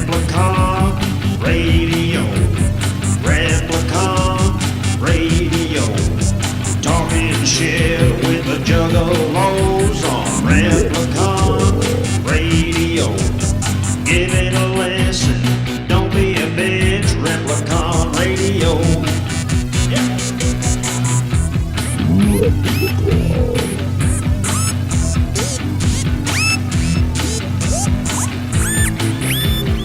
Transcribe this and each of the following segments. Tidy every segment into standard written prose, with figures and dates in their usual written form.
Replicon Radio. Replicon Radio. Talking shit with the juggalos on Replicon Radio. Giving a lesson, don't be a bitch. Replicon Radio. Yeah.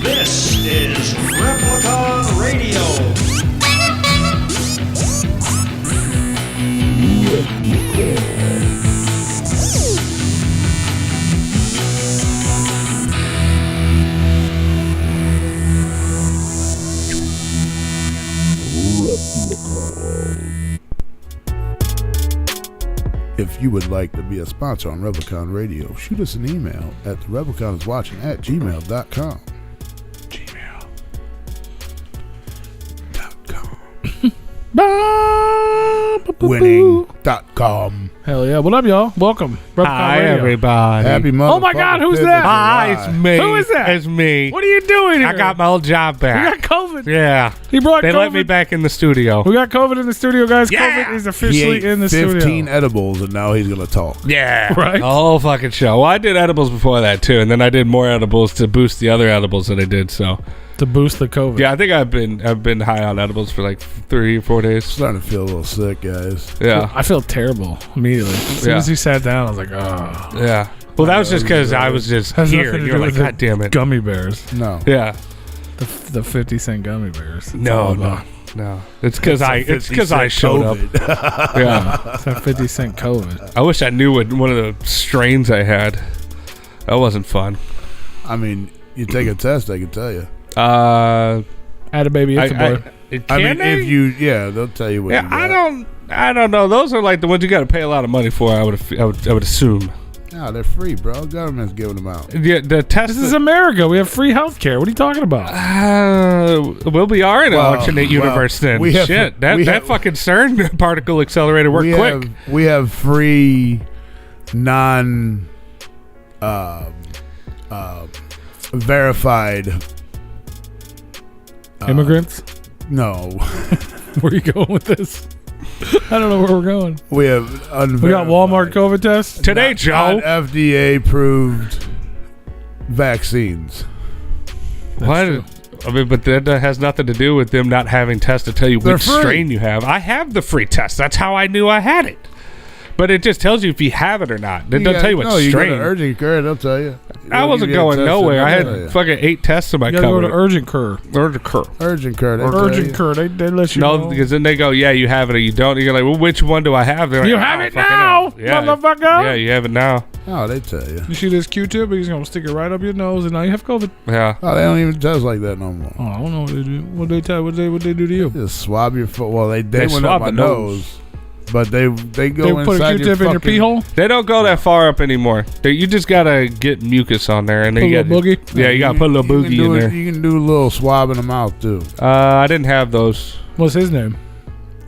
This is Replicon Radio. If you would like to be a sponsor on Replicon Radio, shoot us an email at therepliconiswatching@gmail.com. Winning.com. Hell yeah. What up, y'all? Welcome. Replicon Hi, Radio. everybody. Happy motherfucking Oh my God, who's 5th of that? July. Hi, it's me. Who is that? It's me. What are you doing here? I got my old job We back. got COVID. Yeah. He brought They COVID. let me back in the studio. We got COVID in the studio, guys. Yeah. COVID is He officially ate in the 15 studio. edibles and now he's going to talk. Yeah. Right. The whole fucking show. Well, I did edibles before that, too. And then I did more edibles to boost the other edibles that I did. So, To boost the COVID. yeah, I think I've been high on edibles for like 3 or 4 days. Starting to feel a little sick, guys. Yeah. I felt terrible immediately. As soon Yeah. as he sat down, I was like, oh. Yeah. Well, that was just because I was just Has here. nothing And to you're do like, with the God damn it. Gummy bears. No. Yeah. The 50-cent gummy bears. That's all No, about. no. It's because I showed up. Yeah. It's that 50-cent COVID. I wish I knew what one of the strains I had. That wasn't fun. I mean, you take a test, I can tell you. Had a baby. It's a boy. I mean, if you, they'll tell you what you Yeah, got. I don't know. Those are like the ones you got to pay a lot of money for. I would assume. No, they're free, bro. Government's giving them out. Yeah, the test. This is America. We have free health care. What are you talking about? We are in an Well, alternate universe then. we have- Shit, we that have- fucking CERN particle accelerator worked quick. We have free, non, verified. Immigrants? No, Where are you going with this? I don't know where we're going. we have unverified. We got Walmart COVID tests? Today, Joe. FDA approved vaccines. What? true. I mean, but that has nothing to do with them not having tests to tell you They're which free. strain you have. I have the free test. That's how I knew I had it. But it just tells you if you have it or not. It doesn't tell you what no, you go strain. to urgent care, they'll tell you. I wasn't going nowhere. I had fucking 8 tests in my You gotta go to cover. urgent care. Urgent care. urgent care. They tell Urgent you. care. They let you No, know. because then they go, yeah, you have it or you don't. You're like, well, which one do I have? They're like, You "I have don't it fucking now, know." Yeah, motherfucker. Yeah, you have it now. Oh, they tell you. You see this Q-tip? He's gonna stick it right up your nose, and now you have COVID. Yeah. Oh, they don't even test like that no more. Oh, I don't know what they do. What they tell? What they do to you? Just swab your foot. Well, they They went swab up my the nose. but they go They inside put a Q-tip in your pee hole. They don't go that far up anymore. You just got to get mucus on there. And Put then a you little got boogie. Yeah, you got to put a little You can boogie do in it- there. You can do a little swab in the mouth too. I didn't have those. What's his name?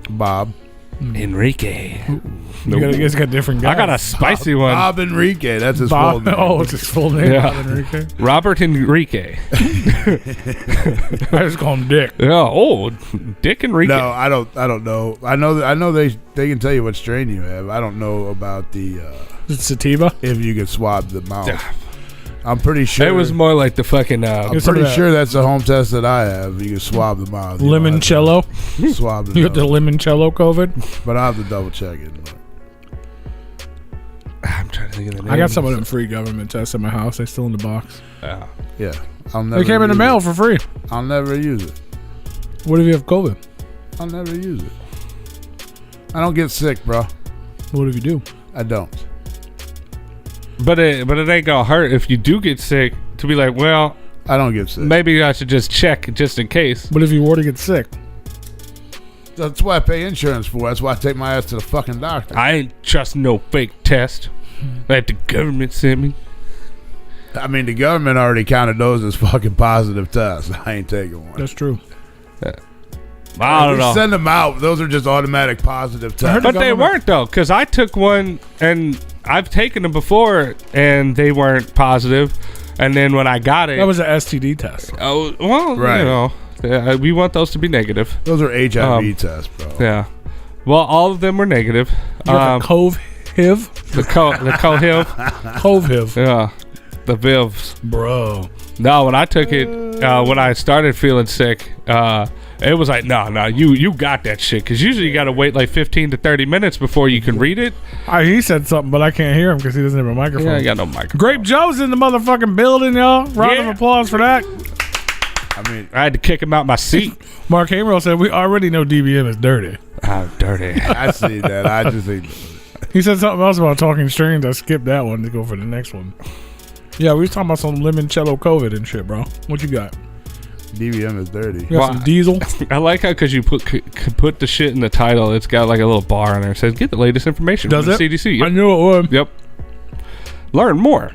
Bob. Enrique. You guys got different guys. I got a spicy one. Bob Enrique. That's his full Bob. name. Oh, it's his full name. Yeah. Bob Enrique. Robert Enrique. I just call him Dick. Yeah. Oh, Dick Enrique. No, I don't know. I know they can tell you what strain you have. I don't know about the Is it sativa? if you can swab the mouth. Yeah. I'm pretty sure It was more like the fucking. I'm Get some pretty of that. sure that's a home test that I have. You can swab the mouth. You don't have to Limoncello. Swab the You got the nose. limoncello COVID. But I have to double check it. I'm trying to think of the name. I got some of them free government tests at my house. They're still in the box. Yeah, I'll never. They came in the use mail it. for free. I'll never use it. What if you have COVID? I'll never use it. I don't get sick, bro. What if you do? I don't. But it ain't gonna hurt if you do get sick to be like, well, I don't get sick. maybe I should just check just in case. What if you were to get sick? That's why I pay insurance for. That's why I take my ass to the fucking doctor. I ain't trust no fake test that the government sent me. I mean, the government already counted those as fucking positive tests. I ain't taking one. That's true. I don't They know. send them out. Those are just automatic positive tests. But they weren't though, because I took one and I've taken them before and they weren't positive, and then when I got it, That was an STD test. oh well, Right. you know, we want those to be negative. Those are HIV tests, bro. Yeah. Well, all of them were negative. You got the Cove HIV? The co-hiv. Cove HIV. Yeah. The Vivs. Bro. No, when I took it, when I started feeling sick, it was like, no, you got that shit. Because usually you got to wait like 15 to 30 minutes before you can read it. He said something, but I can't hear him because he doesn't have a microphone. Yeah, I got no microphone. Grape Joe's in the motherfucking building, y'all. Round of applause for that. I mean, I had to kick him out my seat. Mark Hamrill said, we already know DBM is dirty. Oh, dirty. I see that. I just think He said something else about talking strings. I skipped that one to go for the next one. Yeah, we was talking about some limoncello COVID and shit, bro. What you got? DBM is dirty. You got some diesel? I like how because you put the shit in the title, it's got like a little bar on there. It says, get the latest information Does from it? the CDC. Yep. I knew it would. Yep. Learn more.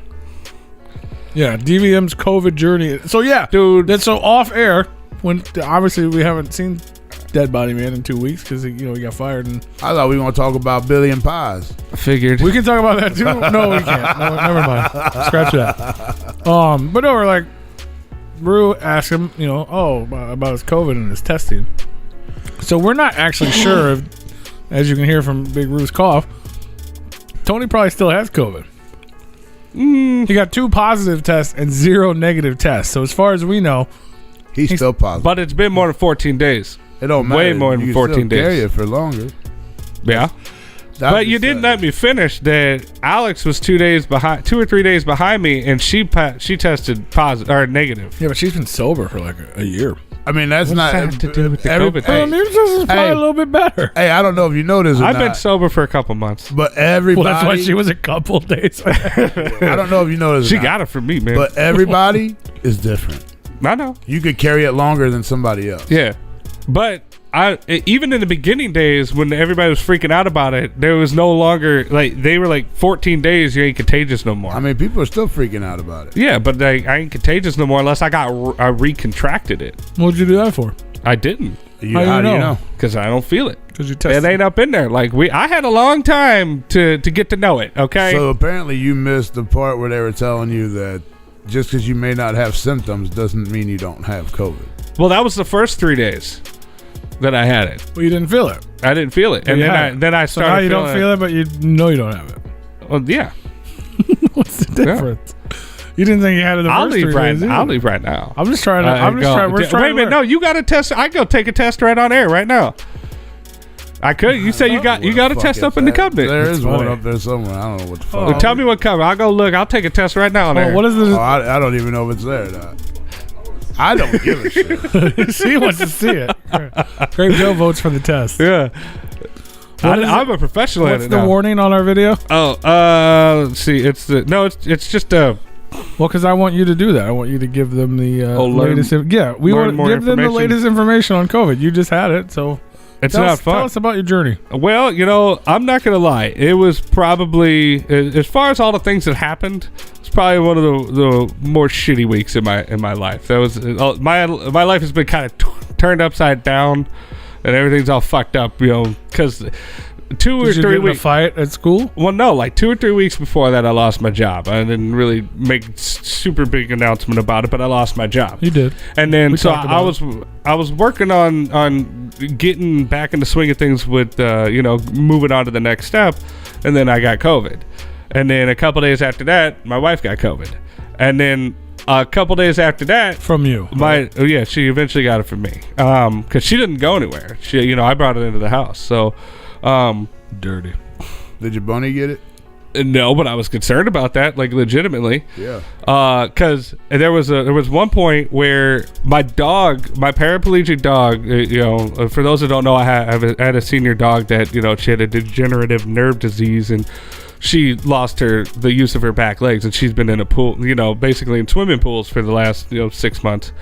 Yeah, DVM's COVID journey. So yeah, Dude. That's so off air. When obviously we haven't seen Dead Body Man in 2 weeks because he got fired. And I thought we were going to talk about Billy and Pies. I figured. we can talk about that too. No, we can't. No, never mind. Scratch that. But no, we're like, Rue asked him, about his COVID and his testing. So we're not actually sure if, as you can hear from Big Rue's cough, Tony probably still has COVID. He got 2 positive tests and 0 negative tests. So as far as we know, He's still positive. But it's been more than 14 days. It don't matter. Way more than You 14 can still carry days. it for longer. Yeah. But you didn't let me finish that. Alex was 2 or 3 days behind me, and she tested positive or negative. yeah, but she's been sober for like a year. I mean, that's What's not that have to do with the every- COVID hey, thing? Immune system's probably a little bit better. Hey, I don't know if you know this or I've not. been sober for a couple months. But everybody, Well, that's why she was a couple days. I don't know if you know this. She or not, got it from me, man. but everybody is different. I know. You could carry it longer than somebody else. Yeah. But even in the beginning days when everybody was freaking out about it, there was no longer, like, they were like 14 days, you ain't contagious no more. I mean, people are still freaking out about it. Yeah, but I ain't contagious no more unless I recontracted it. What'd you do that for? I didn't. How do you know? Because I don't feel it. Because you tested. It ain't up in there. Like I had a long time to get to know it. Okay. So apparently you missed the part where they were telling you that just because you may not have symptoms doesn't mean you don't have COVID. Well, that was the first 3 days that I had it. Well, you didn't feel it. I didn't feel it, and then I So started. now you feeling don't feel it, but you know you don't have it. Well, yeah. What's the difference? You didn't think you had it the I'll first leave 3 right. days. I'll leave right now. I'm just trying to. We're trying Wait a to minute. No, you got to test. I go take a test right on air right now. I could. You say you got a test up in the cabinet. There is one funny. up there somewhere. I don't know what the fuck. Oh. Well, tell me what cover. I'll go look. I'll take a test right now on Oh, air. what is Oh, this? I don't even know if it's there. Now. I don't give a shit. She wants to see it. Grape Joe votes for the test. Yeah. What is I'm a professional at What's it the now. warning on our video? Oh, let's see. It's just a. Well, because I want you to do that. I want you to give them the latest. We learn want to more give them the information. latest information on COVID. You just had it, so It's tell not us, fun. Tell us about your journey. Well, I'm not gonna lie. It was probably, as far as all the things that happened, it's probably one of the more shitty weeks in my life. That was my life has been kind of turned upside down, and everything's all fucked up. Because 2 or Did you 3 get in a weeks. fight at school? Well, no, like 2 or 3 weeks before that, I lost my job. I didn't really make super big announcement about it, but I lost my job. You did. And then We so talked about I was working on getting back in the swing of things with moving on to the next step, and then I got COVID. And then a couple days after that, my wife got COVID. And then a couple days after that, From you. she eventually got it from me. Because she didn't go anywhere. I brought it into the house. So Dirty. Did your bunny get it? no, but I was concerned about that, like legitimately. Yeah. Because there was one point where my paraplegic dog, for those that don't know, I had a senior dog that, she had a degenerative nerve disease, and she lost the use of her back legs, and she's been in a pool, basically in swimming pools for the last 6 months.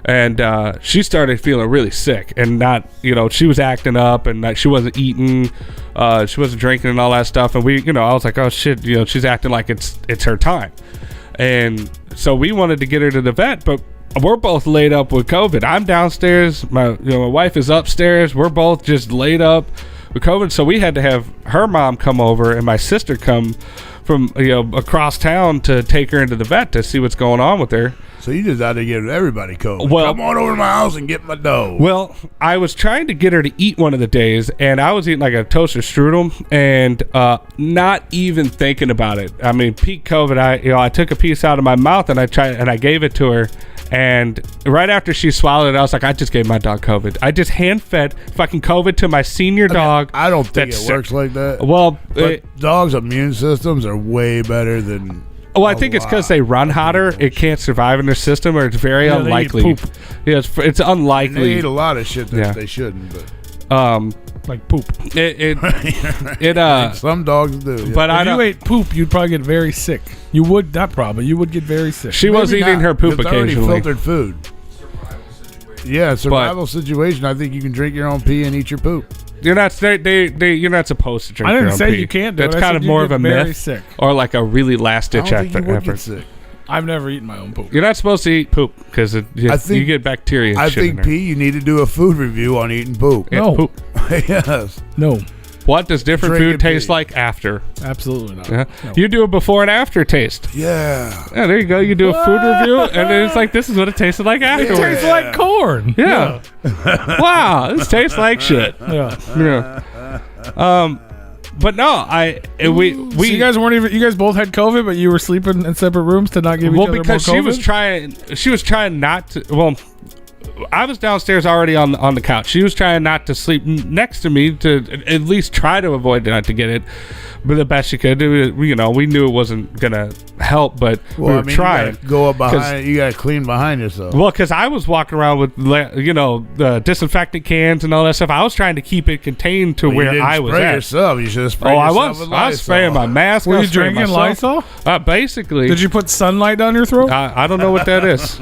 And she started feeling really sick, and not, she was acting up, and she wasn't eating, she wasn't drinking, and all that stuff. And I was like, oh shit, she's acting like it's her time. And so we wanted to get her to the vet, but we're both laid up with COVID. I'm downstairs, my wife is upstairs. We're both just laid up with COVID. So we had to have her mom come over and my sister come from across town to take her into the vet to see what's going on with her. So you just out there giving everybody COVID. Well, come on over to my house and get my dough. Well, I was trying to get her to eat one of the days, and I was eating like a toaster strudel, and not even thinking about it. I mean, peak COVID. I took a piece out of my mouth and I gave it to her, and right after she swallowed it, I was like, I just gave my dog COVID. I just hand fed fucking COVID to my senior dog. I don't think that's it works sick. like that. Well, But dogs' immune systems are way better than. Well, I think it's because they run hotter. It can't survive in their system, or it's very unlikely. They eat poop. Yeah, it's unlikely. They eat a lot of shit that they shouldn't. But Like poop. some dogs do. Yeah. But If I don't. you ate poop, you'd probably get very sick. You would not probably. You would get very sick. She was Maybe eating not. her poop It's already occasionally. filtered food. Yeah, survival situation. I think you can drink your own pee and eat your poop. You're not. You're not supposed to drink. I your didn't own say pee. you can't do That's it. I kind said of you more of get a very myth, sick. or like a really last I ditch don't think you would get effort. sick. I've never eaten my own poop. You're not supposed to eat poop because you get bacteria. And I shit in think there. P, you need to do a food review on eating poop. Yeah, No. poop. Yes. No, What does different Drinking food taste pee. like after? absolutely not. Yeah. No. You do a before and after taste. Yeah. Yeah, there you go. You do a food review, and then it's like, this is what it tasted like It afterwards. tastes like corn. Yeah. Wow, this tastes like shit. Yeah. Yeah. But no, we So you guys weren't even. You guys both had COVID, but you were sleeping in separate rooms to not give each well other because more she COVID? was trying not to. Well, I was downstairs already on the couch. She was trying not to sleep next to me to at least try to avoid not to get it, but the best she could. We knew it wasn't gonna help, but we were trying. You gotta go up behind. You gotta clean behind yourself. Well, because I was walking around with the disinfectant cans and all that stuff. I was trying to keep it contained to You where didn't I was spray at. yourself. You should have sprayed Oh, I yourself was. with I was Lysol. spraying my mask. Were I you was spraying drinking myself. Lysol? Basically. Did you put sunlight down your throat? I don't know what that is.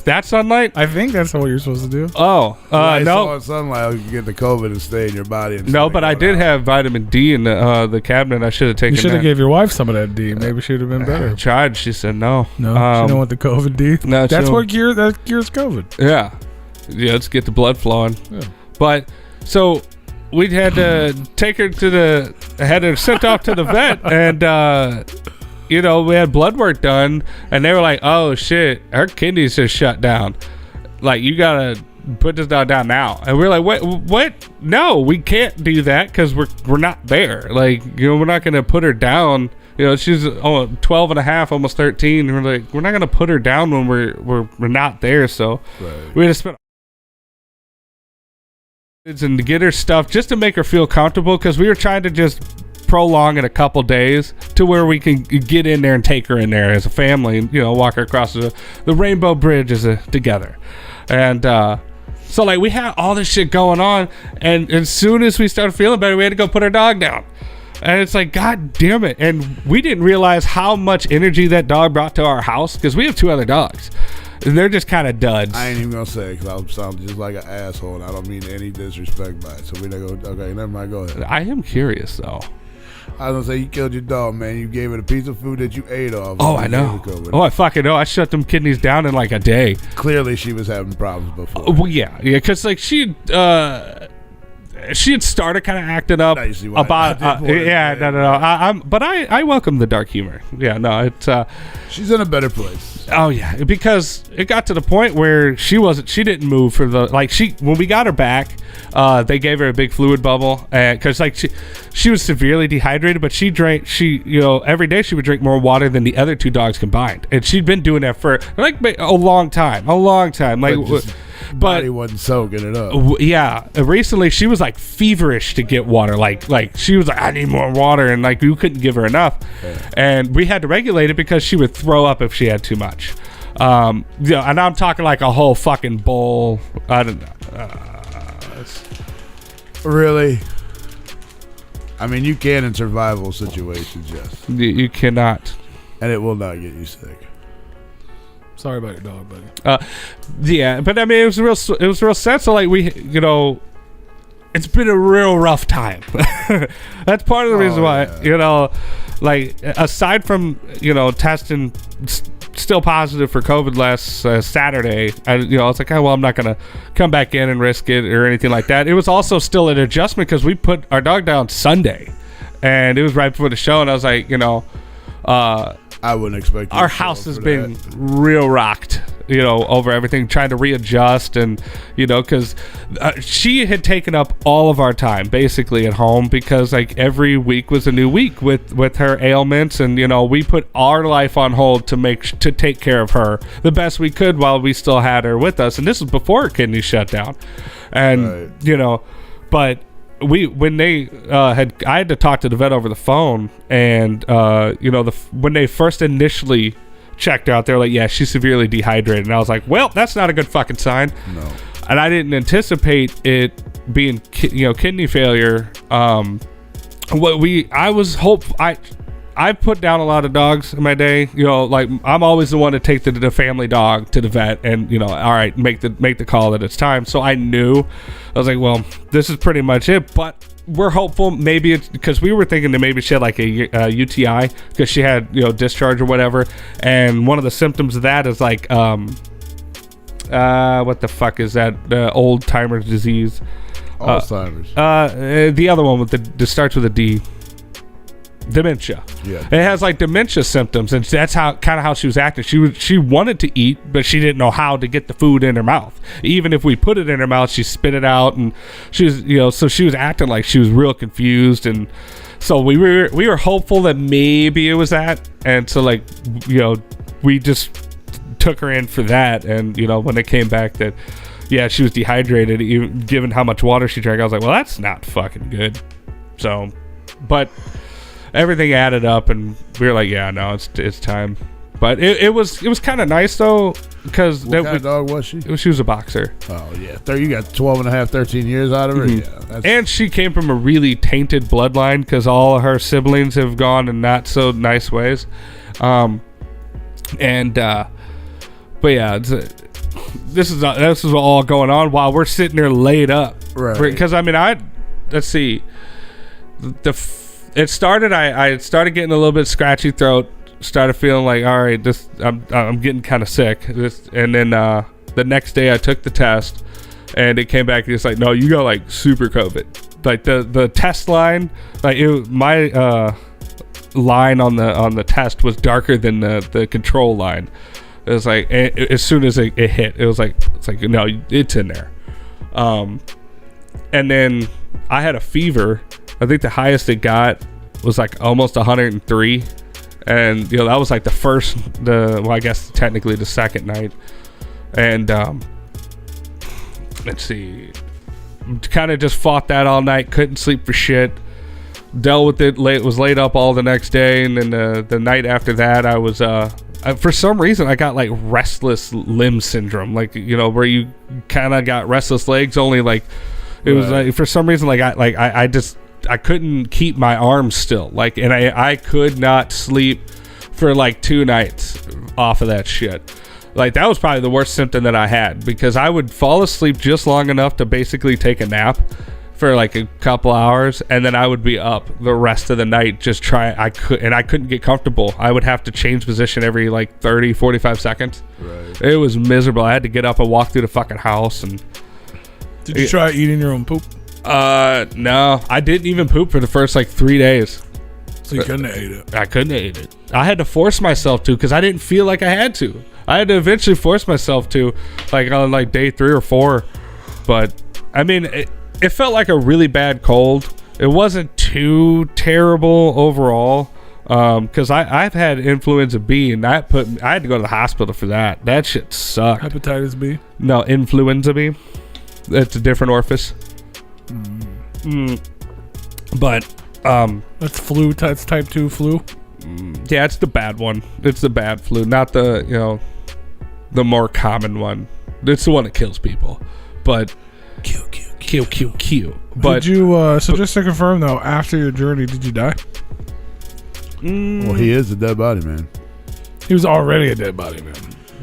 That's sunlight. I think that's what you're supposed to do. Oh, Lysol no. and sunlight, you get the COVID and stay in your body. And No, stay but I going did out. have vitamin D in the cabinet. I should have taken You should have that. gave your wife some of that D. Maybe she would have been better. I tried. She said no. No, she don't want the COVID D. no, That's she what cures COVID. Yeah. Let's get the blood flowing. Yeah. But so we had to take her had her sent off to the vet, and we had blood work done, and they were like, "Oh shit, her kidneys just shut down. Like, you gotta put this dog down now." And we're like, "What? No, we can't do that because we're not there. Like, we're not gonna put her down." She's 12 and a half, almost 13. And we're like, we're not gonna put her down when we're not there. So we had to spend and to get her stuff just to make her feel comfortable, because we were trying to just prolong it a couple days to where we can get in there and take her in there as a family and walk her across the Rainbow Bridge together. And so like we had all this shit going on, and as soon as we started feeling better, we had to go put our dog down. And it's like, God damn it. And we didn't realize how much energy that dog brought to our house, because we have 2 other dogs. And they're just kind of duds. I ain't even gonna say it because I'll sound just like an asshole, and I don't mean any disrespect by it. So we don't go. Okay, never mind. Go ahead. I am curious, though. I was gonna say, you killed your dog, man. You gave it a piece of food that you ate off. Oh, and I you know. gave it COVID. Oh, I fucking know. I shut them kidneys down in like a day. Clearly, she was having problems before. Well, yeah, because like she had started kind of acting up Now you see why about I did more yeah, than no. But I welcome the dark humor. Yeah, no, it's She's in a better place. oh yeah, because it got to the point where she didn't move for the when we got her back, they gave her a big fluid bubble, because like she was severely dehydrated, but every day she would drink more water than the other 2 dogs combined, and she'd been doing that for like a long time, like. Body wasn't soaking it up. Yeah, recently she was like feverish to get water, like she was like, I need more water, and like we couldn't give her enough, and we had to regulate it because she would throw up if she had too much. And I'm talking like a whole fucking bowl. I don't know. Really? I mean, you can in survival situations, yes, You cannot. and it will not get you sick. Sorry about your dog, buddy. Yeah, but I mean, it was real sad. So like it's been a real rough time. That's part of the reason why, like aside from testing still positive for COVID last Saturday, I was like, oh well, I'm not gonna come back in and risk it or anything like that. It was also still an adjustment because we put our dog down Sunday. and it was right before the show, and I was like, I wouldn't expect you our to show house up has for been that. real rocked, over everything, trying to readjust, and because she had taken up all of our time basically at home, because like every week was a new week with her ailments, and we put our life on hold to take care of her the best we could while we still had her with us, and this was before her kidney shut down, and Right. but when they I had to talk to the vet over the phone, and when they first initially checked out, they're like, yeah, she's severely dehydrated, and I was like, well, that's not a good fucking sign. No. And I didn't anticipate it being kidney failure. I put down a lot of dogs in my day. Like I'm always the one to take the family dog to the vet, and all right, make the call that it's time. So I knew, I was like, well, this is pretty much it. But we're hopeful, maybe it's because we were thinking that maybe she had like a UTI, because she had discharge or whatever, and one of the symptoms of that is like what the fuck is that, old timer's disease, Alzheimer's. the other one with the starts with a D. Dementia. Yeah. It has like dementia symptoms, and that's how she was acting. She wanted to eat, but she didn't know how to get the food in her mouth. Even if we put it in her mouth, she spit it out, and she was so she was acting like she was real confused, and so we were hopeful that maybe it was that, and so like we just took her in for that, and when it came back that she was dehydrated, even given how much water she drank, I was like, well, that's not fucking good. So, but everything added up, and we were like, yeah, no, it's time. But it was kind of nice though, because What kind of dog was she? she was a boxer. Oh yeah, you got 12 and a half, 13 years out of her. Mhm. Yeah, that's, And she came from a really tainted bloodline, because all of her siblings have gone in not so nice ways. But yeah, this is all going on while we're sitting there laid up. Right. Because let's see, it started. I started getting a little bit scratchy throat. Started feeling like, all right, I'm getting kind of sick. And then the next day I took the test, and it came back just like, no, you got like super COVID. Like the test line, like my line on the test was darker than the control line. It was like as soon as it hit, it's like no, it's in there. And then I had a fever. I think the highest it got was like almost 103, and that was like I guess technically the second night. And let's see, kind of just fought that all night, couldn't sleep for shit, dealt with it, was laid up all the next day, and then the night after that I was for some reason I got like restless limb syndrome, like where you kind of got restless legs, only like it was like for some reason I couldn't keep my arms still, like, and I could not sleep for like 2 nights off of that shit. Like that was probably the worst symptom that I had, because I would fall asleep just long enough to basically take a nap for like a couple hours, and then I would be up the rest of the night I couldn't get comfortable. I would have to change position every like 30-45 seconds. right. It was miserable. I had to get up and walk through the fucking house. And Did you try eating your own poop? no, I didn't even poop for the first like 3 days. So you couldn't have ate it. I couldn't eat it. I had to force myself to, because I didn't feel like I had to. I had to eventually force myself to, like on like day 3 or 4. But I mean, it felt like a really bad cold. It wasn't too terrible overall, because I've had influenza B, and I had to go to the hospital for that. That shit sucked. Hepatitis B. No, influenza B. It's a different orifice. But That's flu. That's type 2 flu. yeah, it's the bad one. It's the bad flu, not the the more common one. It's the one that kills people. But kill. But Did you? So just to confirm though, after your journey, did you die? Well, he is a dead body, man. He was already a dead body, man.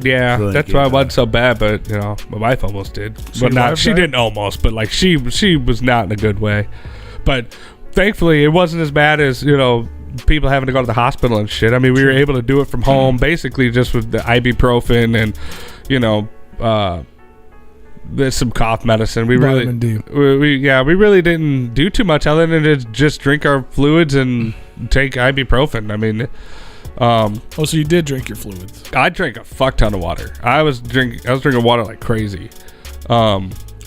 yeah, So that's like, why it yeah. wasn't so bad. But my wife almost did. So But your not. wife She died? didn't almost. But like she was not in a good way. But thankfully, it wasn't as bad as people having to go to the hospital and shit. I mean, we were able to do it from home, basically just with the ibuprofen and there's some cough medicine. We Vitamin D. we really didn't do too much other than to just drink our fluids and take ibuprofen. I mean, Oh, so you did drink your fluids? I drank a fuck ton of water. I was drinking water like crazy.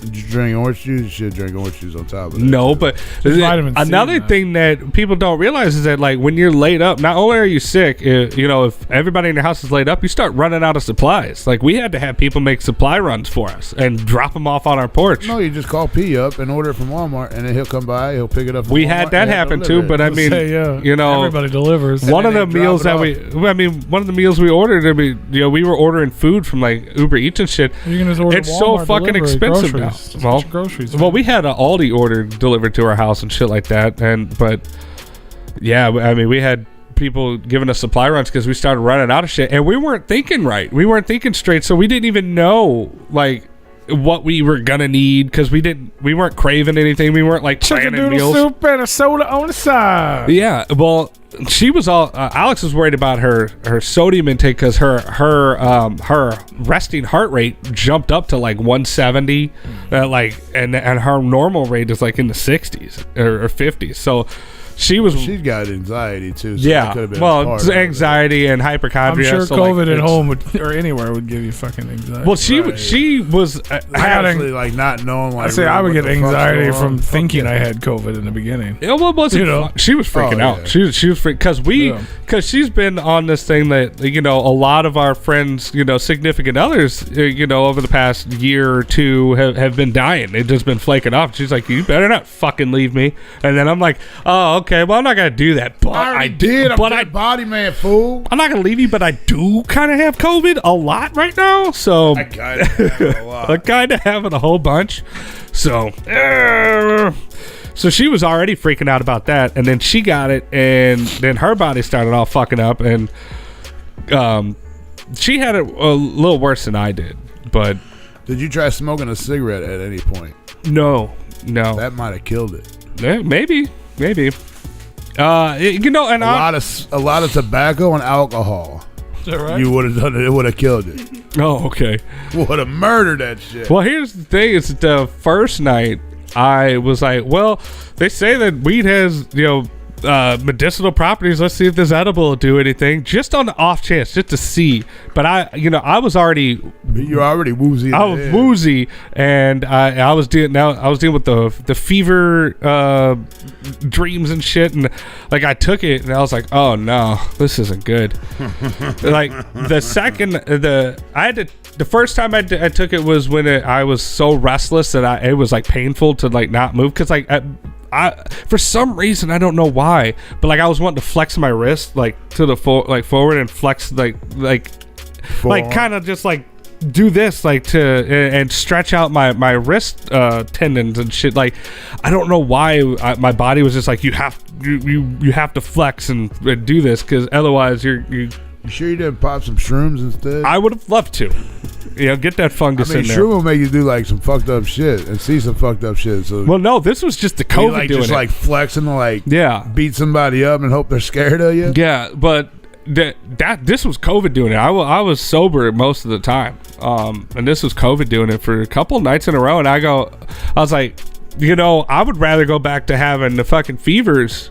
Did you drink orange juice? You should drink orange juice on top of that. No, but vitamin C, another man. thing that people don't realize is that, like, when you're laid up, not only are you sick, if everybody in your house is laid up, you start running out of supplies. Like, we had to have people make supply runs for us and drop them off on our porch. No, you just call P up and order it from Walmart, and then he'll come by, he'll pick it up from We Walmart, had that and he'll happen deliver too, it. but I mean, everybody delivers. one of then the they drop meals it that one of the meals we ordered, we were ordering food from like Uber Eats and shit. You can just order It's so Walmart fucking delivery, expensive groceries. now. Well, Just groceries. Well, we had an Aldi order delivered to our house and shit like that, but yeah, I mean, we had people giving us supply runs because we started running out of shit, and we weren't thinking right. We weren't thinking straight, so we didn't even know like what we were gonna need because we weren't craving anything. We weren't like chicken planning noodle meals. soup and a soda on the side. Yeah, well, she was all. Alex was worried about her sodium intake because her resting heart rate jumped up to like 170, and her normal rate is like in the 60s or 50s. So she was. She's got anxiety too. So that Yeah, could have been well, part it's of it. anxiety and I'm hypochondria. sure so, COVID like, at home or anywhere would give you fucking anxiety. Well, she Right. she was Actually, like not knowing. Like, I say I would really get what the fuck's anxiety going from on. thinking I had COVID in the beginning. Yeah, well, wasn't You know. she was freaking Oh, out. yeah. She was freaking because she's been on this thing that a lot of our friends, significant others, over the past year or two have been dying. They've just been flaking off. She's like, you better not fucking leave me. And then I'm like, oh, okay, well, I'm not gonna do that, but I did. I'm a body man, fool. I'm not gonna leave you, but I do kind of have COVID a lot right now. So I got it a lot. I kind of have it a whole bunch. So she was already freaking out about that, and then she got it, and then her body started all fucking up, and she had it a little worse than I did. But Did you try smoking a cigarette at any point? no, That might have killed it. yeah, maybe. And A lot of tobacco and alcohol. Is that right? You would have done it. It would have killed it. oh, okay. Would have murdered that shit. Well, here's the thing: is the first night I was like, well, they say that weed has medicinal properties. Let's see if this edible will do anything, just on the off chance, just to see. But I was already You're already woozy. I was woozy, and I was dealing with the fever dreams and shit, and like I took it, and I was like, oh no, this isn't good. Like the first time I took it was when I was so restless that it was like painful to like not move because like I for some reason I don't know why, but like I was wanting to flex my wrist like to the forward and flex like kind of just like do this like and stretch out my wrist tendons and shit. Like I don't know why my body was just like you have to flex and do this because otherwise you sure you didn't pop some shrooms instead? I would have loved to get that fungus in there. Shroom will make you do like some fucked up shit and see some fucked up shit. So Well, no, this was just the COVID like doing just it. like flexing to like Yeah. beat somebody up and hope they're scared of you. Yeah, but this was COVID doing it. I was sober most of the time, and this was COVID doing it for a couple nights in a row. And I was like, I would rather go back to having the fucking fevers.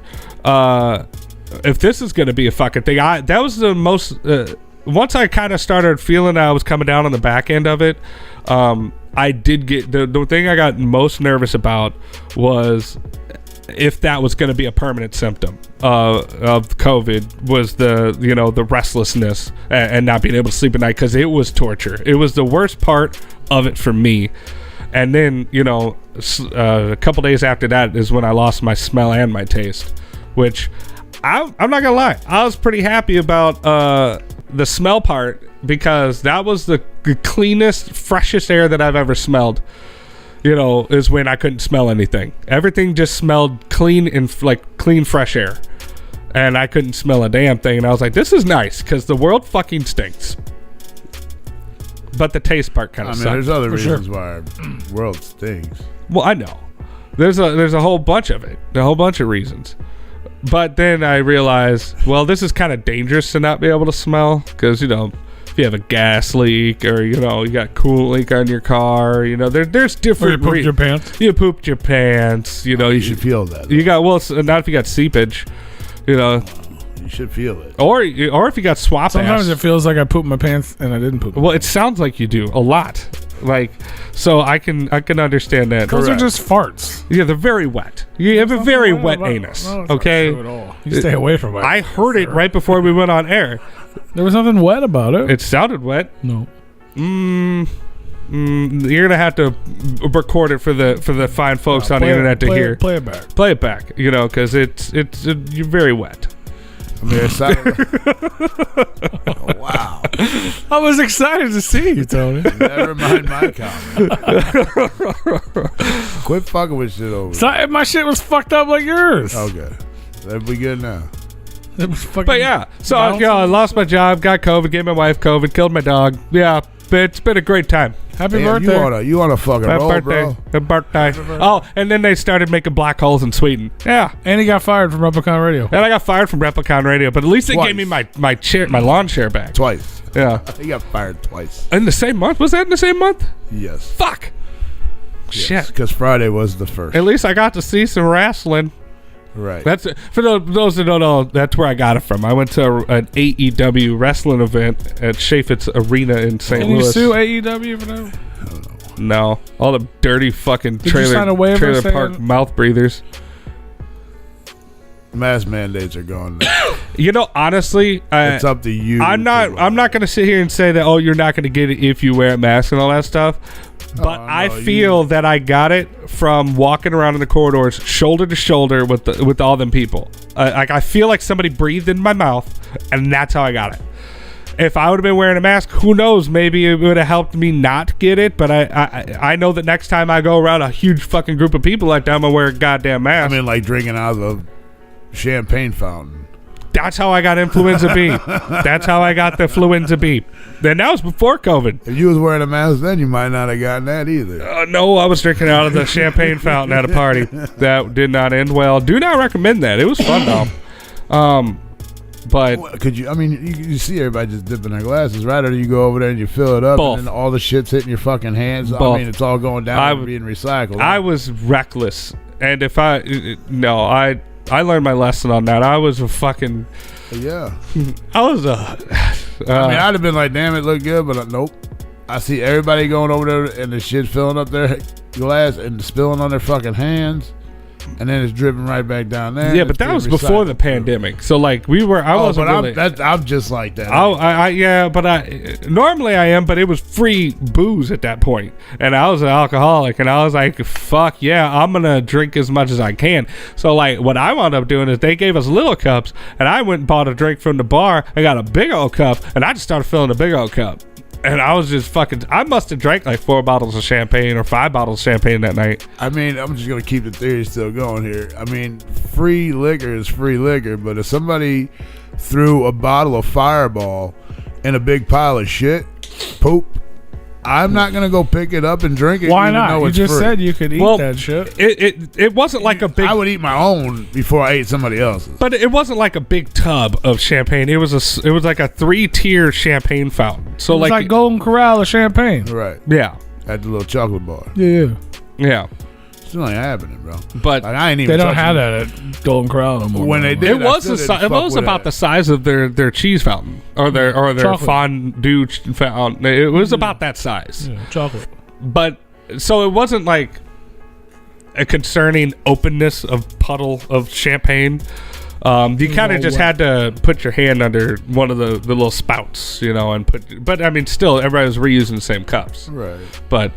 If this is gonna be a fucking thing, that was the most. Once I kind of started feeling I was coming down on the back end of it, I did get the thing I got most nervous about was if that was going to be a permanent symptom of COVID was the restlessness and not being able to sleep at night because it was torture. It was the worst part of it for me. And then a couple days after that is when I lost my smell and my taste, which I'm not gonna lie, I was pretty happy about the smell part because that was the cleanest, freshest air that I've ever smelled. Is when I couldn't smell anything. Everything just smelled clean and like clean, fresh air. And I couldn't smell a damn thing. And I was like, this is nice because the world fucking stinks. But the taste part kind of sucks. There's other reasons why our world stinks. Well, I know. There's a whole bunch of it. A whole bunch of reasons. But then I realized, well, this is kind of dangerous to not be able to smell because, if you have a gas leak, or you got a coolant leak on your car. There's Or different. you pooped your pants. You pooped your pants. You should feel that. You got not if you got seepage. You should feel it. Or if you got swap Sometimes ass. it feels like I pooped my pants and I didn't poop. Well, it sounds like you do a lot. So I can understand that. Those are Correct. just farts. Yeah, they're very wet. You have a very wet anus. No, it's not Okay. true at all. You stay away from it. I heard it right before we went on air. There was nothing wet about it. It sounded wet. No. You're gonna have to record it for the fine folks on the internet to hear. Play it back. Play it back, because you're very wet. I mean, it sounded wow. I was excited to see you, Tony. Never mind my comment. Quit fucking with shit over. So, my shit was fucked up like yours. Okay. That'd be good now. It was fucking. But yeah, so I lost my job, got COVID, gave my wife COVID, killed my dog. Yeah, but it's been a great time. Happy Damn, birthday. you on a fucking roll, birthday. bro. Birthday. Oh, and then they started making black holes in Sweden. Yeah. And he got fired from Replicon Radio. And I got fired from Replicon Radio, but at least they Twice. gave me my lawn chair back. Twice. Yeah. He got fired twice. In the same month? Was that in the same month? Yes. Fuck. Shit. Because Friday was the first. At least I got to see some wrestling. Right. That's for those that don't know. That's where I got it from. I went to an AEW wrestling event at Chaffetz Arena in St. Can you Louis. sue AEW for that? No, all the dirty fucking Did you sign a waiver trailer saying- park mouth breathers. Mask mandates are gone now. Honestly, It's up to you. I'm not going to sit here and say that. Oh, you're not going to get it if you wear a mask and all that stuff. But I no, feel that I got it from walking around in the corridors, shoulder to shoulder with all them people. I feel like somebody breathed in my mouth, and that's how I got it. If I would have been wearing a mask, who knows? Maybe it would have helped me not get it. But I know that next time I go around a huge fucking group of people like that, I'm gonna wear a goddamn mask. I mean, like drinking out of a champagne fountain. That's how I got influenza B. That's how I got the influenza B. Then that was before COVID. If you was wearing a mask then, you might not have gotten that either. No, I was drinking out of the champagne fountain at a party. That did not end well. Do not recommend that. It was fun though. But Well, could you? I mean, you see everybody just dipping their glasses, right? Or do you go over there and you fill it up, Both. and then all the shit's hitting your fucking hands? Both. I mean, it's all going down and being recycled. I was reckless, and if I learned my lesson on that. I was a fucking. Yeah. I was a. I mean, I'd have been like, damn, it looked good, but nope. I see everybody going over there and the shit filling up their glass and spilling on their fucking hands, and then it's dripping right back down there. Yeah, but that was before the pandemic. So like we were. I wasn't really. I'm just like that. Normally I am, but it was free booze at that point, and I was an alcoholic, and I was like, fuck yeah, I'm gonna drink as much as I can. So like what I wound up doing is they gave us little cups, and I went and bought a drink from the bar. I got a big old cup, and I just started filling the big old cup. And I was just fucking. I must have drank like 4 bottles of champagne or 5 bottles of champagne that night. I mean, I'm just gonna keep the theory still going here. I mean, free liquor is free liquor, but if somebody threw a bottle of Fireball in a big pile of shit, poop, I'm not gonna go pick it up and drink it. Why even not? though You it's just free. said you could eat that shit. It wasn't like a big. I would eat my own before I ate somebody else's. But it wasn't like a big tub of champagne. It was like a 3-tier champagne fountain. So It was like Golden Corral of champagne. Right. Yeah. At the little chocolate bar. Yeah. Yeah. Still ain't happening, bro. But like, I ain't even. They don't touching have it. that at Golden Corral no more. When they did, it was about the size of their cheese fountain or their Chocolate. fondue fountain. It was about that size. Yeah, chocolate. But so it wasn't like a concerning openness of puddle of champagne. You kind of just had to put your hand under one of the little spouts, and put. But I mean, still, everybody was reusing the same cups. Right. But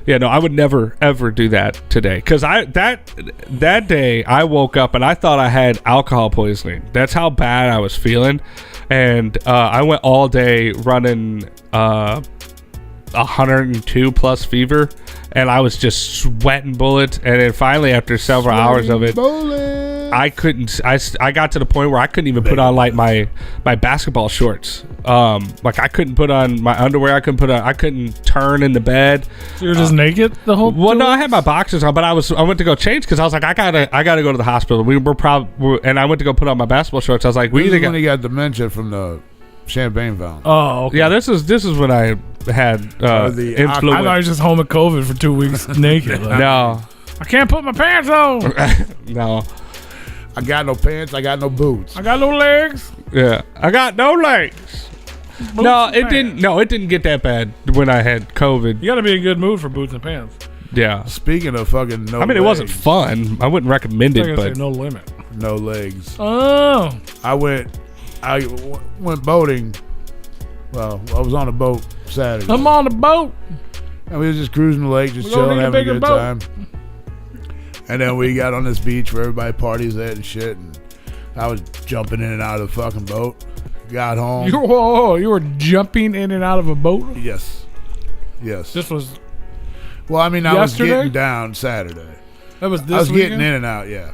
yeah, no, I would never ever do that today because that day I woke up and I thought I had alcohol poisoning. That's how bad I was feeling, and I went all day running 102 plus fever, and I was just sweating bullets. And then finally, after several hours of it, I couldn't. I got to the point where I couldn't even put on like my basketball shorts. Like I couldn't put on my underwear. I couldn't turn in the bed. So you were just naked the whole. Well, 2 no, I weeks? had my boxers on, but I went to go change because I was like, I gotta go to the hospital. And I went to go put on my basketball shorts. I was like, This is when he got dementia from the Champagne fountain. Oh, okay. Yeah, this is when I had the I thought influence. I was just home with COVID for 2 weeks naked. Like, No, I can't put my pants on. no. I got no pants. I got no boots. I got no legs. Yeah, I got no legs. Boots No, and it pants. didn't. No, it didn't get that bad when I had COVID. You got to be in good mood for boots and pants. Yeah, Speaking of fucking no I mean it wasn't legs, fun. I wouldn't recommend Like it, I but said, no limit. no legs. Oh, I went boating. Well, I was on a boat Saturday. I'm on the boat. And we was just cruising the lake, just We're gonna chilling, need a having a bigger good boat. time. And then we got on this beach where everybody parties at and shit. And I was jumping in and out of the fucking boat. Got home. You were jumping in and out of a boat. Yes. This was Well, I mean, I was Yesterday? getting down Saturday. that was this I was weekend? getting in and out, yeah.